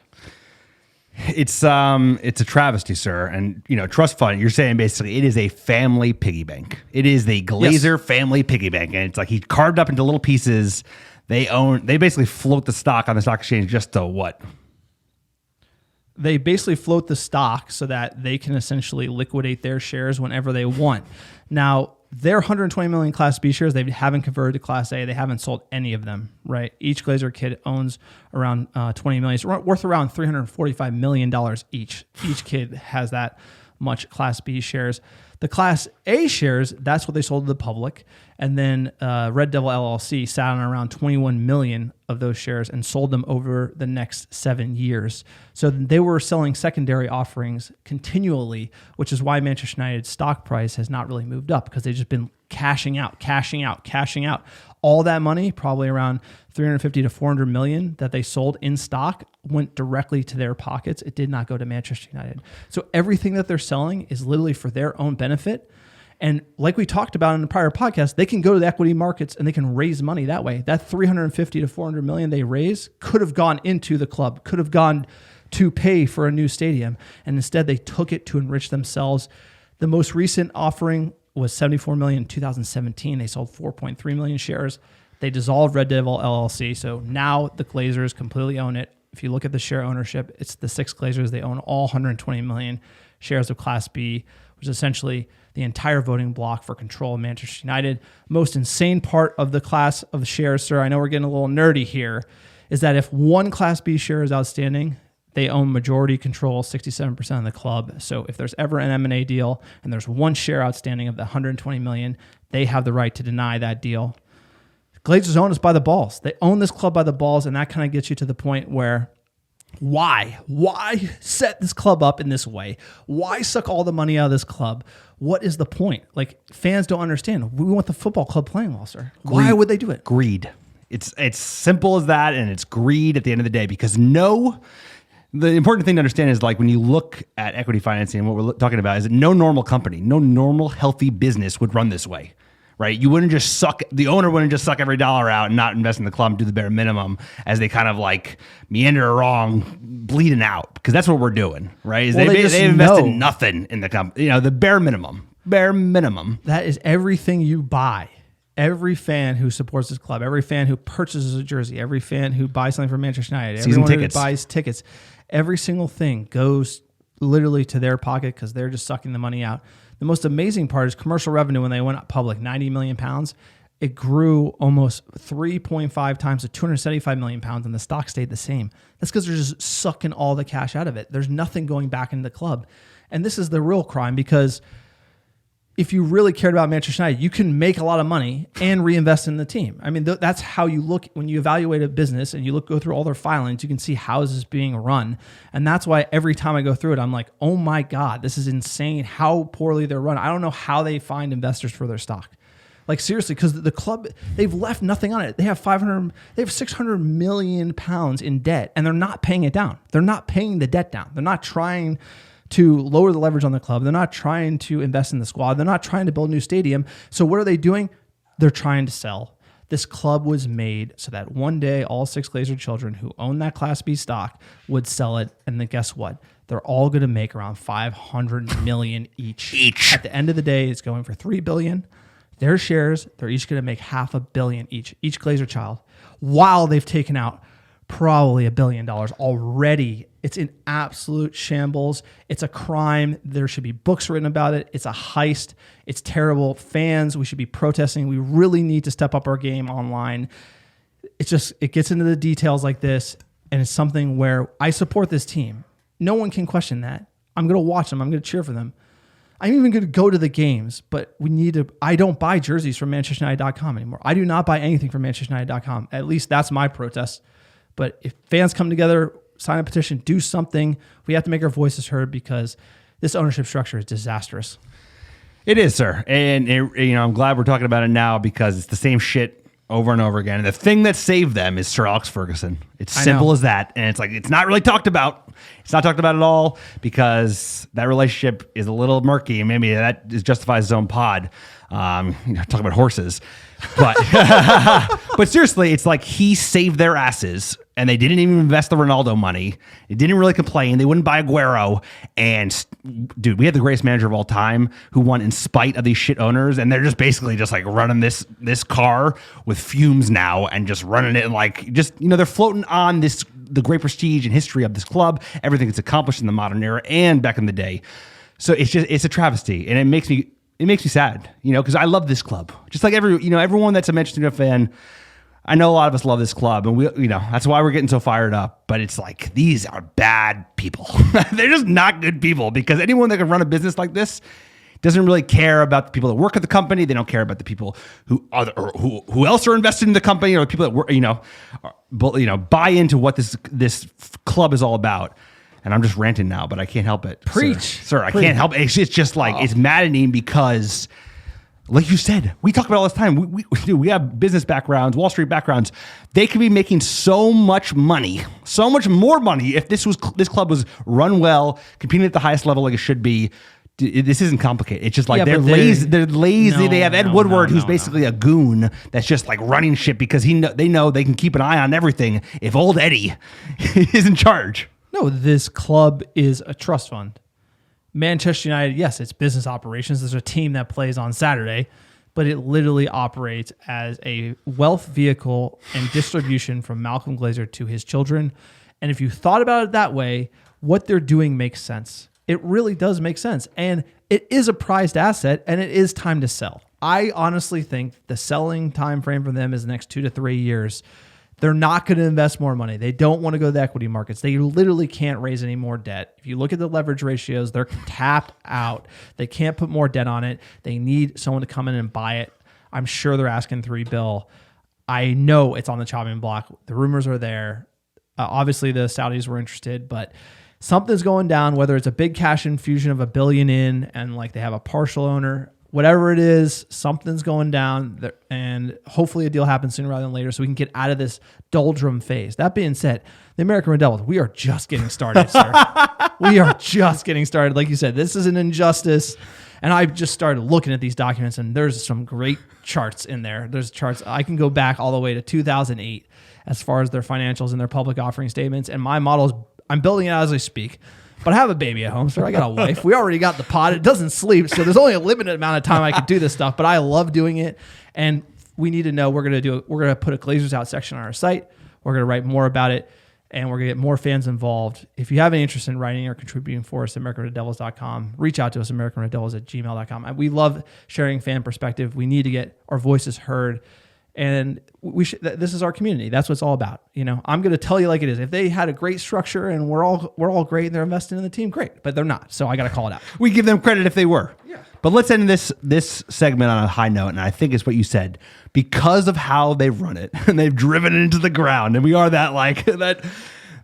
It's a travesty, sir. And, trust fund, you're saying basically it is a family piggy bank. It is the Glazer family piggy bank. And it's like he carved up into little pieces. They basically float the stock on the stock exchange just to what? They basically float the stock so that they can essentially liquidate their shares whenever they want. Now, their 120 million Class B shares, they haven't converted to Class A. They haven't sold any of them, right? Each Glazer kid owns around 20 million. It's worth around $345 million each. Each kid has that much Class B shares. The Class A shares, that's what they sold to the public. And then Red Devil LLC sat on around 21 million of those shares and sold them over the next 7 years. So they were selling secondary offerings continually, which is why Manchester United's stock price has not really moved up, because they've just been cashing out. All that money, probably around 350 to 400 million that they sold in stock, went directly to their pockets. It did not go to Manchester United. So everything that they're selling is literally for their own benefit. And like we talked about in the prior podcast, they can go to the equity markets and they can raise money that way. That 350 to 400 million they raise could have gone into the club, could have gone to pay for a new stadium. And instead they took it to enrich themselves. The most recent offering was 74 million in 2017. They sold 4.3 million shares. They dissolved Red Devil LLC. So now the Glazers completely own it. If you look at the share ownership, it's the 6 Glazers. They own all 120 million shares of Class B, which is essentially the entire voting block for control of Manchester United. Most insane part of the class of shares, sir, I know we're getting a little nerdy here, is that if one Class B share is outstanding, they own majority control, 67% of the club. So if there's ever an M&A deal and there's one share outstanding of the 120 million, they have the right to deny that deal. Glazers own us by the balls. They own this club by the balls, and that kind of gets you to the point where why set this club up in this way? Why suck all the money out of this club? What is the point? Like, fans don't understand. We want the football club playing well, sir. Why would they do it? Greed. It's simple as that, and it's greed at the end of the day, because the important thing to understand is, like, when you look at equity financing, and what we're talking about is that no normal company, no normal healthy business would run this way, right? The owner wouldn't just suck every dollar out and not invest in the club and do the bare minimum as they kind of like meander along, bleeding out, because that's what we're doing, right? They invested nothing in the company, the bare minimum. That is everything you buy. Every fan who supports this club, every fan who purchases a jersey, every fan who buys something from Manchester United, everyone who buys tickets, every single thing goes literally to their pocket because they're just sucking the money out. The most amazing part is commercial revenue. When they went public, 90 million pounds, it grew almost 3.5 times to 275 million pounds, and the stock stayed the same. That's because they're just sucking all the cash out of it. There's nothing going back into the club. And this is the real crime, because if you really cared about Manchester United, you can make a lot of money and reinvest in the team. I mean, that's how you look when you evaluate a business and you go through all their filings. You can see how is this being run, and that's why every time I go through it, I'm like, oh my God, this is insane how poorly they're run. I don't know how they find investors for their stock. Like seriously, because the club, they've left nothing on it. They have 600 million pounds in debt, and they're not paying it down. They're not paying the debt down. They're not trying to lower the leverage on the club. They're not trying to invest in the squad. They're not trying to build a new stadium. So what are they doing? They're trying to sell. This club was made so that one day all 6 Glazer children who own that Class B stock would sell it. And then guess what? They're all going to make around $500 million each. At the end of the day, it's going for $3 billion. Their shares, they're each going to make $500 million each Glazer child, while they've taken out probably $1 billion already. It's an absolute shambles. It's a crime. There should be books written about it. It's a heist. It's terrible. Fans, we should be protesting. We really need to step up our game online. It gets into the details like this, and it's something where I support this team. No one can question that. I'm going to watch them. I'm going to cheer for them. I'm even going to go to the games, but I don't buy jerseys from ManchesterUnited.com anymore. I do not buy anything from ManchesterUnited.com. At least that's my protest. But if fans come together, sign a petition, do something, we have to make our voices heard, because this ownership structure is disastrous. It is, sir. And I'm glad we're talking about it now, because it's the same shit over and over again. And the thing that saved them is Sir Alex Ferguson. It's simple as that. And it's like, it's not really talked about. It's not talked about at all, because that relationship is a little murky. And maybe that justifies his own pod. Talk about horses. But but seriously, it's like he saved their asses, and they didn't even invest the Ronaldo money. They didn't really complain. They wouldn't buy Aguero. And dude, we had the greatest manager of all time who won in spite of these shit owners, and they're just basically just like running this car with fumes now, and just running it like they're floating on the great prestige and history of this club, everything it's accomplished in the modern era and back in the day. So it's a travesty, and it makes me sad, because I love this club. Just like everyone that's a Manchester United fan, I know a lot of us love this club, and that's why we're getting so fired up. But it's like, these are bad people. They're just not good people, because anyone that can run a business like this doesn't really care about the people that work at the company. They don't care about the people who else are invested in the company, or the people that buy into what this club is all about. And I'm just ranting now, but I can't help it. Preach. Sir, I can't help it. It's just like, It's maddening, because, like you said, we talk about it all this time. We have business backgrounds, Wall Street backgrounds. They could be making so much money, so much more money, if this club was run well, competing at the highest level like it should be. This isn't complicated. It's just like they're lazy. They're lazy. They have Ed Woodward, who's basically a goon that's just like running shit, because they know they can keep an eye on everything if old Eddie is in charge. No, this club is a trust fund. Manchester United, yes, it's business operations. There's a team that plays on Saturday, but it literally operates as a wealth vehicle and distribution from Malcolm Glazer to his children. And if you thought about it that way, what they're doing makes sense. It really does make sense. And it is a prized asset, and it is time to sell. I honestly think the selling time frame for them is the next 2 to 3 years. They're not going to invest more money. They don't want to go to the equity markets. They literally can't raise any more debt. If you look at the leverage ratios, they're tapped out. They can't put more debt on it. They need someone to come in and buy it. I'm sure they're asking $3 billion. I know it's on the chopping block. The rumors are there. Obviously, the Saudis were interested, but something's going down, whether it's a big cash infusion of $1 billion in, and like they have a partial owner. Whatever it is, something's going down, and hopefully a deal happens sooner rather than later, so we can get out of this doldrum phase. That being said, the American Red Devils, we are just getting started, sir. We are just getting started. Like you said, this is an injustice, and I just started looking at these documents, and there's some great charts in there. There's charts. I can go back all the way to 2008 as far as their financials and their public offering statements, and my models, I'm building it as I speak. But I have a baby at home, sir. I got a wife. We already got the pod. It doesn't sleep, so there's only a limited amount of time I could do this stuff. But I love doing it, and we need to know. We're gonna put a Glazers Out section on our site. We're gonna write more about it, and we're gonna get more fans involved. If you have any interest in writing or contributing for us, americanreddevils.com. Reach out to us, americanreddevils@gmail.com. We love sharing fan perspective. We need to get our voices heard. And this is our community. That's what it's all about. I'm going to tell you like it is. If they had a great structure and we're all great and they're investing in the team, great. But they're not. So I got to call it out. We give them credit if they were. Yeah. But let's end this segment on a high note, and I think it's what you said. Because of how they've run it, and they've driven it into the ground, and we are that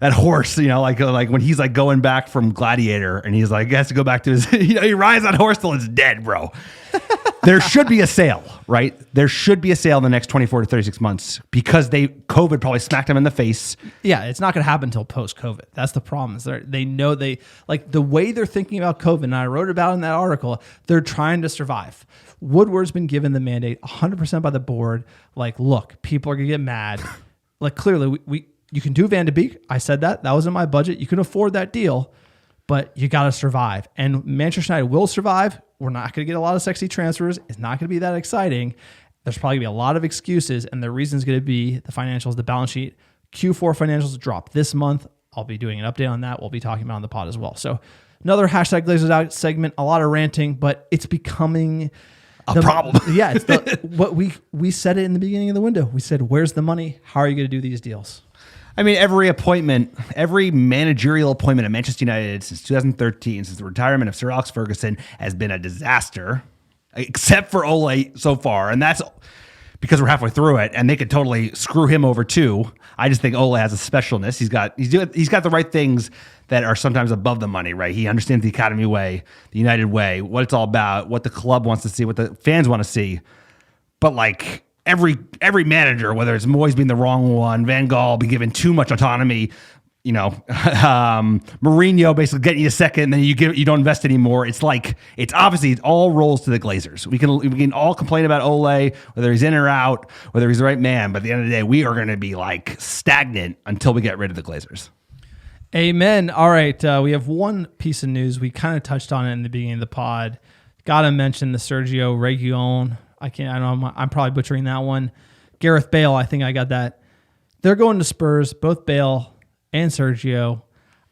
horse, like when he's like going back from Gladiator, and he's like, he has to go back to his, he rides that horse till it's dead, bro. There should be a sale, right? There should be a sale in the next 24 to 36 months because COVID probably smacked them in the face. Yeah, it's not going to happen until post-COVID. That's the problem. Is they know like the way they're thinking about COVID, and I wrote about in that article, they're trying to survive. Woodward's been given the mandate 100% by the board. Like, look, people are going to get mad. Like, clearly, you can do Van de Beek. I said that. That was in my budget. You can afford that deal, but you got to survive. And Manchester United will survive. We're not going to get a lot of sexy transfers. It's not going to be that exciting. There's probably going to be a lot of excuses, and the reason is going to be the financials, the balance sheet. Q4 financials drop this month. I'll be doing an update on that. We'll be talking about on the pod as well. So another hashtag Glazers Out segment, a lot of ranting, but it's becoming a problem. Yeah, it's what we said it in the beginning of the window. We said, where's the money? How are you going to do these deals? I mean, every managerial appointment at Manchester United since 2013, since the retirement of Sir Alex Ferguson, has been a disaster, except for Ole so far. And that's because we're halfway through it, and they could totally screw him over too. I just think Ole has a specialness. He's got the right things that are sometimes above the money, right? He understands the academy way, the United way, what it's all about, what the club wants to see, what the fans want to see. But like, every manager, whether it's Moyes being the wrong one, Van Gaal be given too much autonomy, Mourinho basically getting you a second, and then you don't invest anymore. It's like it all rolls to the Glazers. We can all complain about Ole, whether he's in or out, whether he's the right man, but at the end of the day, we are going to be like stagnant until we get rid of the Glazers. Amen. All right, we have one piece of news. We kind of touched on it in the beginning of the pod. Got to mention the Sergio Reguilon. I'm probably butchering that one. Gareth Bale, I think I got that. They're going to Spurs, both Bale and Sergio.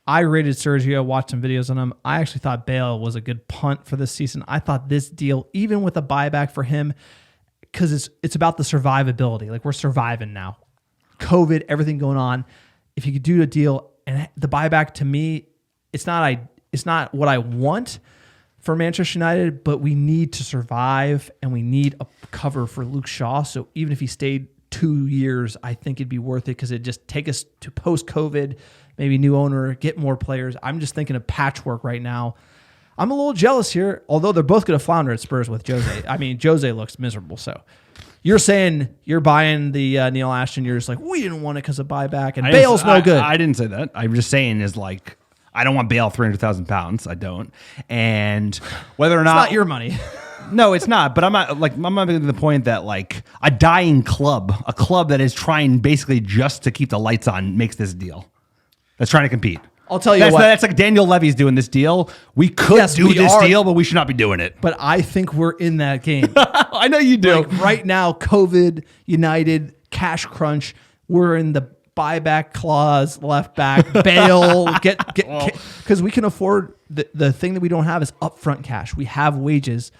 I rated Sergio, watched some videos on him. I actually thought Bale was a good punt for this season. I thought this deal, even with a buyback for him, because it's about the survivability. Like, we're surviving now. COVID, everything going on. If you could do a deal, and the buyback to me, it's not what I want for Manchester United, but we need to survive, and we need a cover for Luke Shaw. So even if he stayed 2 years, I think it'd be worth it because it'd just take us to post-COVID, maybe new owner, get more players. I'm just thinking of patchwork right now. I'm a little jealous here, although they're both going to flounder at Spurs with Jose. I mean, Jose looks miserable. So you're saying you're buying the Neil Ashton. You're just like, we didn't want it because of buyback, and Bale's no good. I didn't say that. I'm just saying is like, I don't want Bale 300,000 pounds. I don't. And whether or not it's not your money. No, it's not. But I'm not making the point that like a dying club, a club that is trying basically just to keep the lights on, makes this deal. That's trying to compete. I'll tell you what. That's like Daniel Levy's doing this deal. We could do this deal, but we should not be doing it. But I think we're in that game. I know you do. Like right now, COVID, United, cash crunch. We're in the buyback clause, left back, Bale, because we can afford the thing that we don't have is upfront cash. We have wages.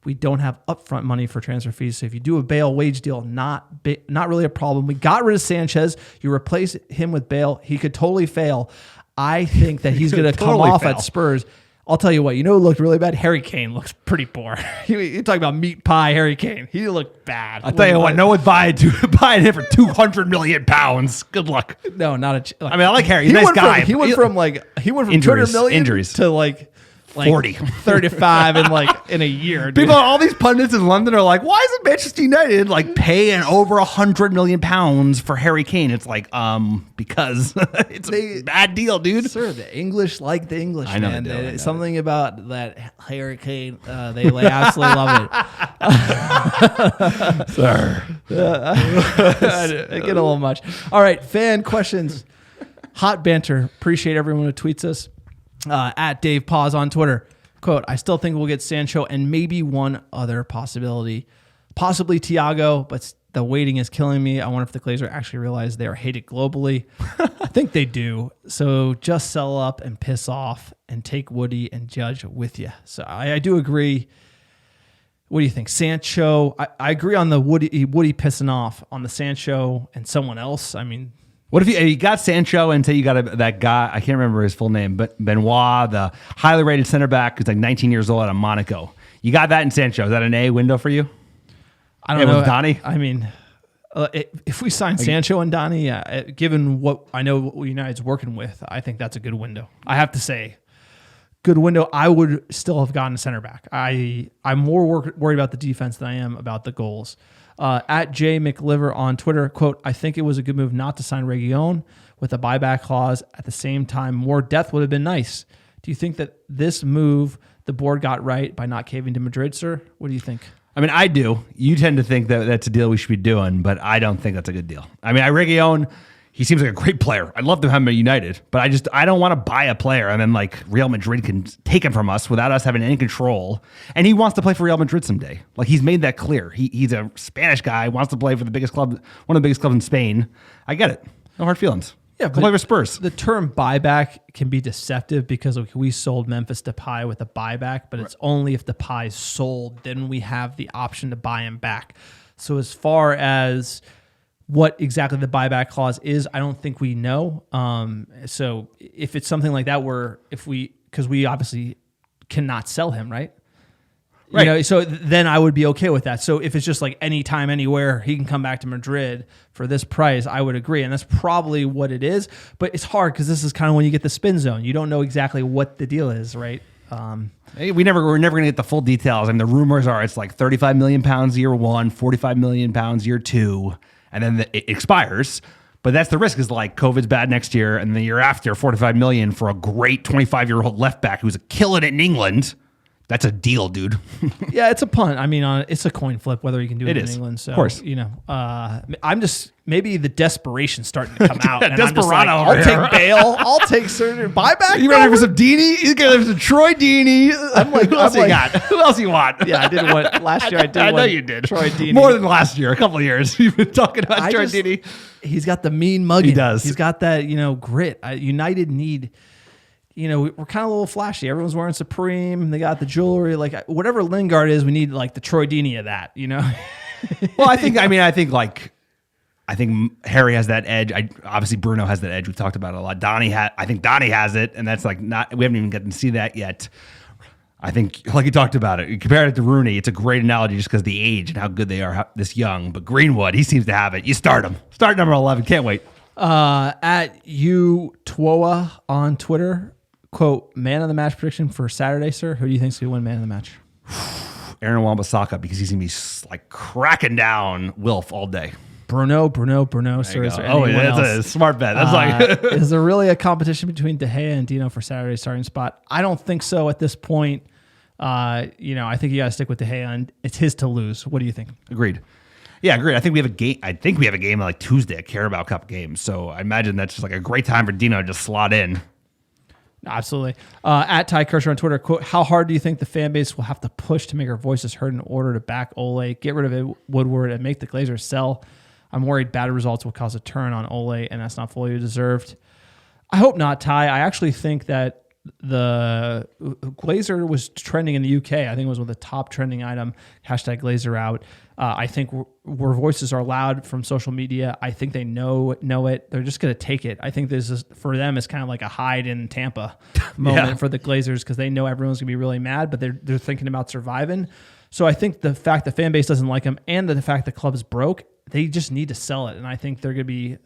We don't have upfront money for transfer fees. So if you do a Bale wage deal, not really a problem. We got rid of Sanchez. You replace him with Bale. He could totally fail. I think that he's going to come off at Spurs. I'll tell you what, who looked really bad? Harry Kane looks pretty poor. You talk about meat pie, Harry Kane. He looked bad. I'll tell you what, no one buying him for 200 million pounds. Good luck. No, not a. I mean, I like Harry. He's a nice guy. He went from injuries, 200 million injuries to like 40, 35 in a year. Dude. People, all these pundits in London are like, why isn't Manchester United like paying over 100 million pounds for Harry Kane? It's like, because it's a bad deal, dude. Sir, the English like the English, I know man. they do, something about that Harry Kane, they absolutely love it. Sir. I get a little much. All right, fan questions. Hot banter. Appreciate everyone who tweets us. At Dave Paz on Twitter. Quote, I still think we'll get Sancho and maybe one other possibility. Possibly Thiago, but the waiting is killing me. I wonder if the Glazers actually realize they are hated globally. I think they do. So just sell up and piss off and take Woody and Judge with you. So I do agree. What do you think? Sancho, I agree on the Woody pissing off. On the Sancho and someone else, I mean... What if you got Sancho and say you got that guy, I can't remember his full name, but Benoit, the highly rated center back who's like 19 years old out of Monaco. You got that in Sancho. Is that an A window for you? I don't know. With Donnie? I mean, if we sign Sancho and Donnie, given what I know what United's working with, I think that's a good window. I have to say, good window. I would still have gotten a center back. I'm more worried about the defense than I am about the goals. At J McLiver on Twitter, quote, I think it was a good move not to sign Reguilón with a buyback clause. At the same time, more depth would have been nice. Do you think that this move the board got right by not caving to Madrid, sir? What do you think? I mean, I do. You tend to think that that's a deal we should be doing, but I don't think that's a good deal. I mean, Reguilón, he seems like a great player. I'd love to have him at United, but I don't want to buy a player and then like Real Madrid can take him from us without us having any control. And he wants to play for Real Madrid someday. Like he's made that clear. He's a Spanish guy, wants to play for the biggest club, one of the biggest clubs in Spain. I get it. No hard feelings. Yeah, go play for Spurs. The term buyback can be deceptive because we sold Memphis Depay with a buyback, but it's only if Depay's sold, then we have the option to buy him back. So as far as what exactly the buyback clause is, I don't think we know. So if it's something like that, because we obviously cannot sell him, right? Right. You know, so then I would be okay with that. So if it's just like anytime, anywhere, he can come back to Madrid for this price, I would agree. And that's probably what it is. But it's hard because this is kind of when you get the spin zone. You don't know exactly what the deal is, right? We're never going to get the full details. I mean, the rumors are it's like 35 million pounds year one, 45 million pounds year two, and then it expires. But that's the risk is like COVID's bad next year, and the year after, 45 million for a great 25-year-old left back who's killing it in England. That's a deal, dude. Yeah, it's a punt. I mean, it's a coin flip whether you can do it in England. So, of course. You know, I'm just maybe the desperation starting to come out. And I'm just like, Desperado I'll take Bale. I'll take certain buyback. You ready for some Deeney? He's going to some Troy Deeney. I'm like, who else you got? Who else you want? Yeah, I did what last year. I know you did. Troy Deeney. More than last year. A couple of years. You've been talking about Troy Deeney. He's got the mean mugging. He does. He's got that, grit. United need. We're kind of a little flashy. Everyone's wearing Supreme. They got the jewelry. Like whatever Lingard is, we need like the Troy Deeney of that. Well, I think Harry has that edge. Obviously Bruno has that edge. We've talked about it a lot. I think Donnie has it, and that's like not. We haven't even gotten to see that yet. I think, like you talked about it, you compare it to Rooney. It's a great analogy just because the age and how good they are this young. But Greenwood, he seems to have it. You start him. Start number 11. Can't wait. At Twoa on Twitter. Quote, man of the match prediction for Saturday, sir. Who do you think's going to win man of the match? Aaron Wan-Bissaka, because he's going to be like cracking down Wilf all day. Bruno, sir. Is there that's else? A smart bet. That's like, is there really a competition between De Gea and Dino for Saturday's starting spot? I don't think so at this point. I think you got to stick with De Gea, and it's his to lose. What do you think? Agreed. Yeah, agreed. I think we have a game like Tuesday, a Carabao Cup game. So I imagine that's just like a great time for Dino to just slot in. Absolutely. At Ty Kershaw on Twitter, quote, how hard do you think the fan base will have to push to make our voices heard in order to back Ole, get rid of Woodward, and make the Glazers sell? I'm worried bad results will cause a turn on Ole, and that's not fully deserved. I hope not, Ty. I actually think that the Glazer was trending in the UK. I think it was one of the top trending item, hashtag Glazer out. I think where voices are loud from social media, I think they know it. They're just going to take it. I think this is, for them, it's kind of like a hide in Tampa moment for the Glazers because they know everyone's going to be really mad, but they're thinking about surviving. So I think the fact the fan base doesn't like them and the fact the club's broke, they just need to sell it. And I think they're going to be...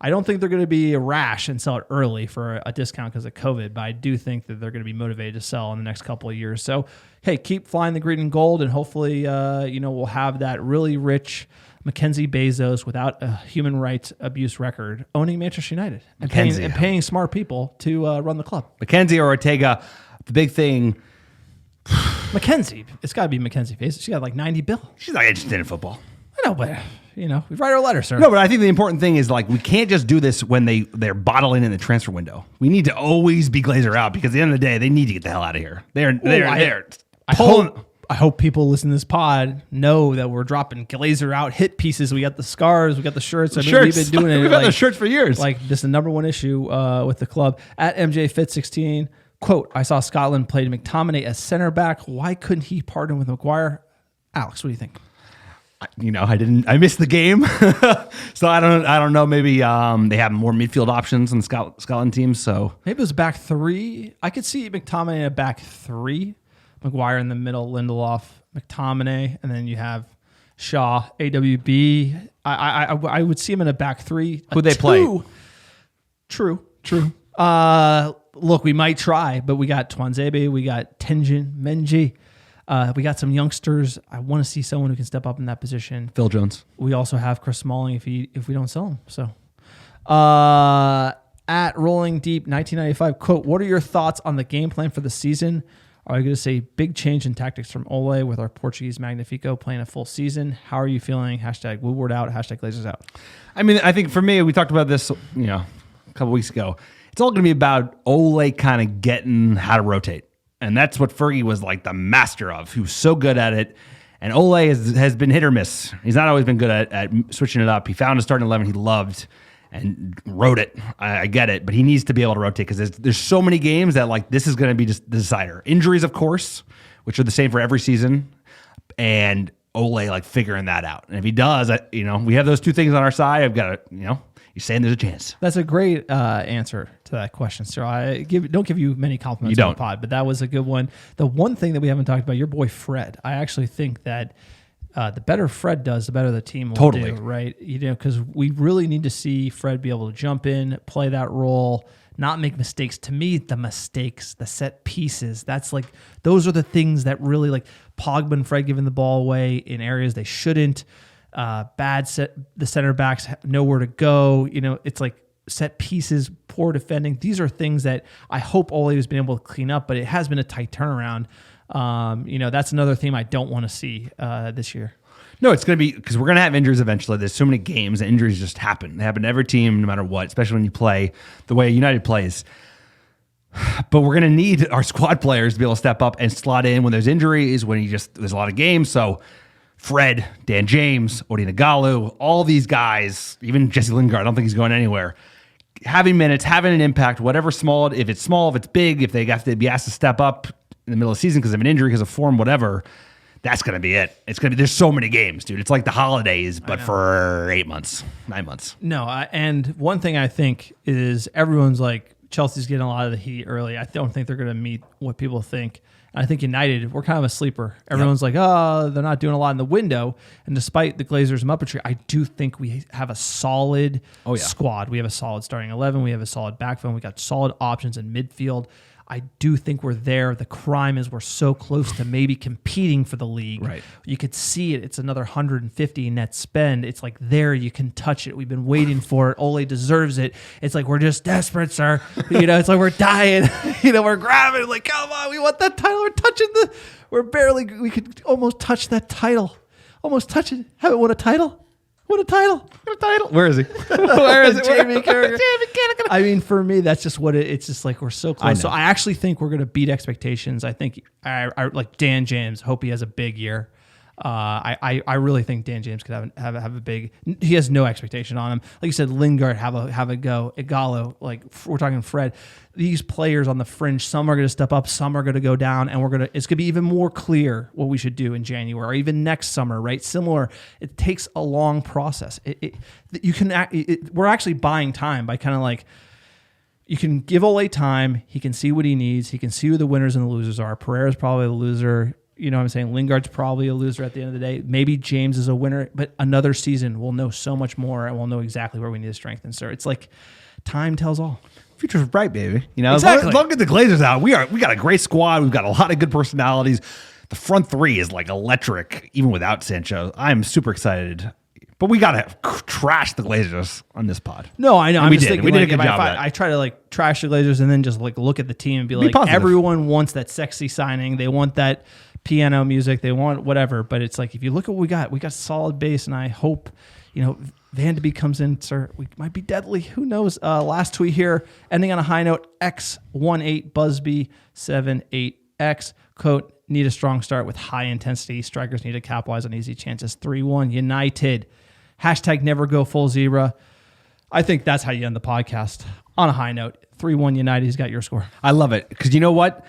I don't think they're going to be rash and sell it early for a discount because of COVID, but I do think that they're going to be motivated to sell in the next couple of years. So, hey, keep flying the green and gold, and hopefully, we'll have that really rich Mackenzie Bezos without a human rights abuse record owning Manchester United and paying smart people to run the club. Mackenzie or Ortega, the big thing. Mackenzie, it's got to be Mackenzie Bezos. She got like 90 bill. She's not interested in football. I know, but... we write our letter, sir. No, but I think the important thing is like we can't just do this when they're bottling in the transfer window. We need to always be Glazer out because at the end of the day, they need to get the hell out of here. I hope people listen to this pod know that we're dropping Glazer out hit pieces. We got the scarves, we got the shirts. We've been doing it. We've had the shirts for years. Like this is the number one issue with the club. At MJ Fit 16, quote, I saw Scotland played McTominay as center back. Why couldn't he partner with Maguire? Alex, what do you think? I missed the game. So I don't know. Maybe they have more midfield options in the Scotland team. So maybe it was back three. I could see McTominay in a back three, McGuire in the middle, Lindelof, McTominay, and then you have Shaw, AWB. I would see him in a back three. Who they play? True. Look, we might try, but we got Twanzebe, we got Tenjin Menji. We got some youngsters. I want to see someone who can step up in that position. Phil Jones. We also have Chris Smalling if we don't sell him. So, at Rolling Deep 1995, quote, what are your thoughts on the game plan for the season? Are you going to say big change in tactics from Ole with our Portuguese Magnifico playing a full season? How are you feeling? Hashtag Woodward out. Hashtag Glazers out. I mean, I think for me, we talked about this, a couple weeks ago. It's all going to be about Ole kind of getting how to rotate. And that's what Fergie was like the master of. He was so good at it. And Ole has been hit or miss. He's not always been good at switching it up. He found a starting 11 he loved and wrote it. I get it. But he needs to be able to rotate because there's so many games that like this is going to be just the decider. Injuries, of course, which are the same for every season. And Ole like figuring that out. And if he does, we have those two things on our side. I've got to, you're saying there's a chance. That's a great answer to that question, sir. I don't give you many compliments on the pod, but that was a good one. The one thing that we haven't talked about, your boy Fred. I actually think that the better Fred does, the better the team will do, right? Because we really need to see Fred be able to jump in, play that role, not make mistakes. To me, the mistakes, the set pieces, those are the things that really like Pogba and Fred giving the ball away in areas they shouldn't. The center backs have nowhere to go. It's like set pieces, poor defending. These are things that I hope Ole has been able to clean up, but it has been a tight turnaround. That's another theme I don't want to see this year. No, it's going to be because we're going to have injuries eventually. There's so many games and injuries just happen. They happen to every team no matter what, especially when you play the way United plays. But we're going to need our squad players to be able to step up and slot in when there's injuries, when there's a lot of games. So Fred, Dan James, Odi Nagalu, all these guys, even Jesse Lingard, I don't think he's going anywhere. Having minutes, having an impact, whatever small, if it's big, if they have to be asked to step up in the middle of the season because of an injury, because of form, whatever, that's going to be it. It's going to be, there's so many games, dude. It's like the holidays, but for 9 months. No, and one thing I think is everyone's like, Chelsea's getting a lot of the heat early. I don't think they're going to meet what people think. I think United, we're kind of a sleeper. Everyone's like, oh, they're not doing a lot in the window. And despite the Glazers' muppetry, I do think we have a solid squad. We have a solid starting 11. We have a solid backfield. We got solid options in midfield. I do think we're there. The crime is we're so close to maybe competing for the league. Right. You could see it. It's another 150 net spend. It's like there, you can touch it. We've been waiting for it. Ole deserves it. It's like we're just desperate, sir. It's like we're dying. We're grabbing. Like, come on, we want that title. We could almost touch that title. Almost touch it. Haven't won a title. What a title. Where is he? Where is Jamie Carragher? I mean, for me, that's just what it's just like we're so close. So I actually think we're going to beat expectations. I think I like Dan James. Hope he has a big year. I really think Dan James could have a big. He has no expectation on him. Like you said, Lingard have a go. Igalo, like we're talking Fred. These players on the fringe, some are going to step up, some are going to go down, and it's going to be even more clear what we should do in January or even next summer, right? Similar. It takes a long process. We're actually buying time by kind of like. You can give Ole time. He can see what he needs. He can see who the winners and the losers are. Pereira's probably the loser. You know what I'm saying? Lingard's probably a loser at the end of the day. Maybe James is a winner, but another season we'll know so much more and we'll know exactly where we need to strengthen, sir. It's like time tells all. Future's bright, baby. Exactly. As long as the Glazers out, we got a great squad. We've got a lot of good personalities. The front three is like electric, even without Sancho. I'm super excited. But we got to trash the Glazers on this pod. No, I know. And I'm we just did. thinking, We did like, a good if job of that. I try to like trash the Glazers and then just like look at the team and be like, positive. everyone wants that sexy signing. They want that piano music. They want whatever. But it's like, if you look at what we got solid base, and I hope, Van de Beek comes in, sir. We might be deadly. Who knows? Last tweet here, ending on a high note, X18 Busby 78X. Quote, need a strong start with high intensity. Strikers need to capitalize on easy chances. 3-1 United. Hashtag never go full zebra. I think that's how you end the podcast. On a high note, 3-1 United. He's got your score. I love it. Because you know what?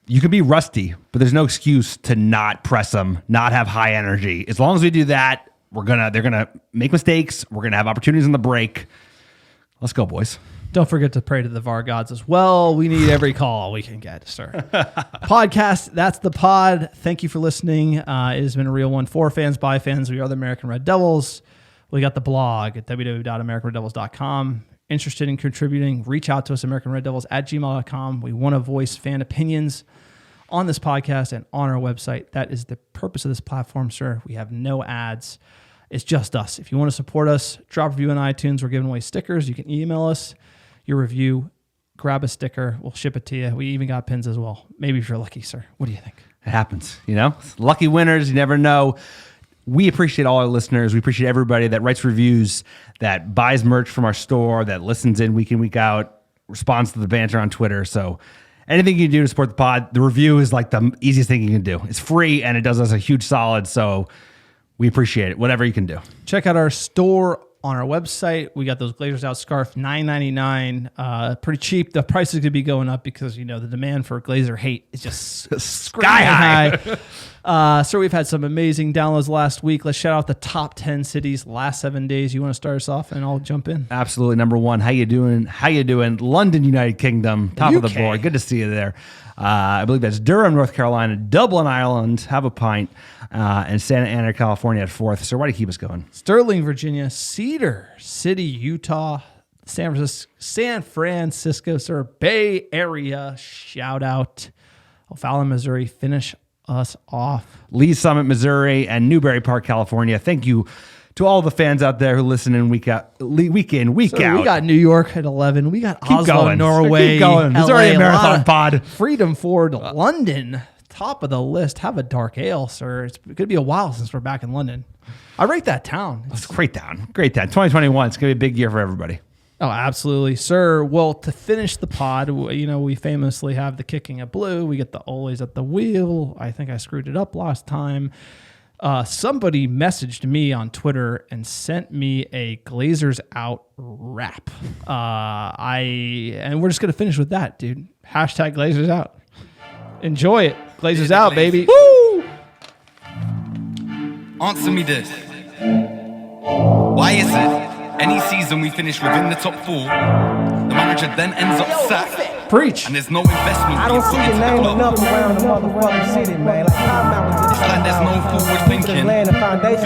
You can be rusty, but there's no excuse to not press them, not have high energy. As long as we do that, they're gonna make mistakes. We're gonna have opportunities on the break. Let's go, boys. Don't forget to pray to the VAR gods as well. We need every call we can get, sir. Podcast, that's the pod. Thank you for listening. It has been a real one for fans, by fans. We are the American Red Devils. We got the blog at www.americanreddevils.com. Interested in contributing, reach out to us, americanreddevils@gmail.com. We want to voice fan opinions on this podcast and on our website. That is the purpose of this platform, sir. We have no ads. It's just us. If you want to support us, drop a review on iTunes. We're giving away stickers. You can email us your review, grab a sticker. We'll ship it to you. We even got pins as well. Maybe if you're lucky, sir. What do you think? It happens, Lucky winners, you never know. We appreciate all our listeners. We appreciate everybody that writes reviews, that buys merch from our store, that listens in, week out, responds to the banter on Twitter. So anything you can do to support the pod, the review is like the easiest thing you can do. It's free and it does us a huge solid. So we appreciate it. Whatever you can do. Check out our store on our website. We got those Glazers Out scarf, $9.99. Pretty cheap. The price is going to be going up because, the demand for Glazer hate is just sky high. So we've had some amazing downloads last week. Let's shout out the top 10 cities last 7 days. You want to start us off and I'll jump in? Absolutely. Number one, how you doing? London, United Kingdom, top of the board. Good to see you there. I believe that's Durham, North Carolina, Dublin, Ireland, Have a Pint, and Santa Ana, California at 4th. So why do you keep us going? Sterling, Virginia, Cedar City, Utah, San Francisco, sir, Bay Area, shout out. O'Fallon, Missouri, finish us off. Lee Summit, Missouri, and Newberry Park, California. Thank you to all the fans out there who listen in week in, week out. We got New York at 11. We got Keep Oslo, going. Norway. Keep going. There's LA, already a marathon pod. Freedom Ford, London, top of the list. Have a dark ale, sir. It's going to be a while since we're back in London. I rate that town. It's a great town. Great town. 2021. It's going to be a big year for everybody. Oh, absolutely, sir. Well, to finish the pod, we famously have the kicking at blue. We get the always at the wheel. I think I screwed it up last time. Somebody messaged me on Twitter and sent me a Glazers Out rap. And we're just going to finish with that, dude. Hashtag Glazers Out. Enjoy it. Glazers Out, baby. Woo! Answer me this. Why is it any season we finish within the top 4, the manager then ends up sacked? Preach. And there's no investment I don't see your name enough around the motherfucking city, man. Like, It's like there's no forward thinking. Laying the foundation.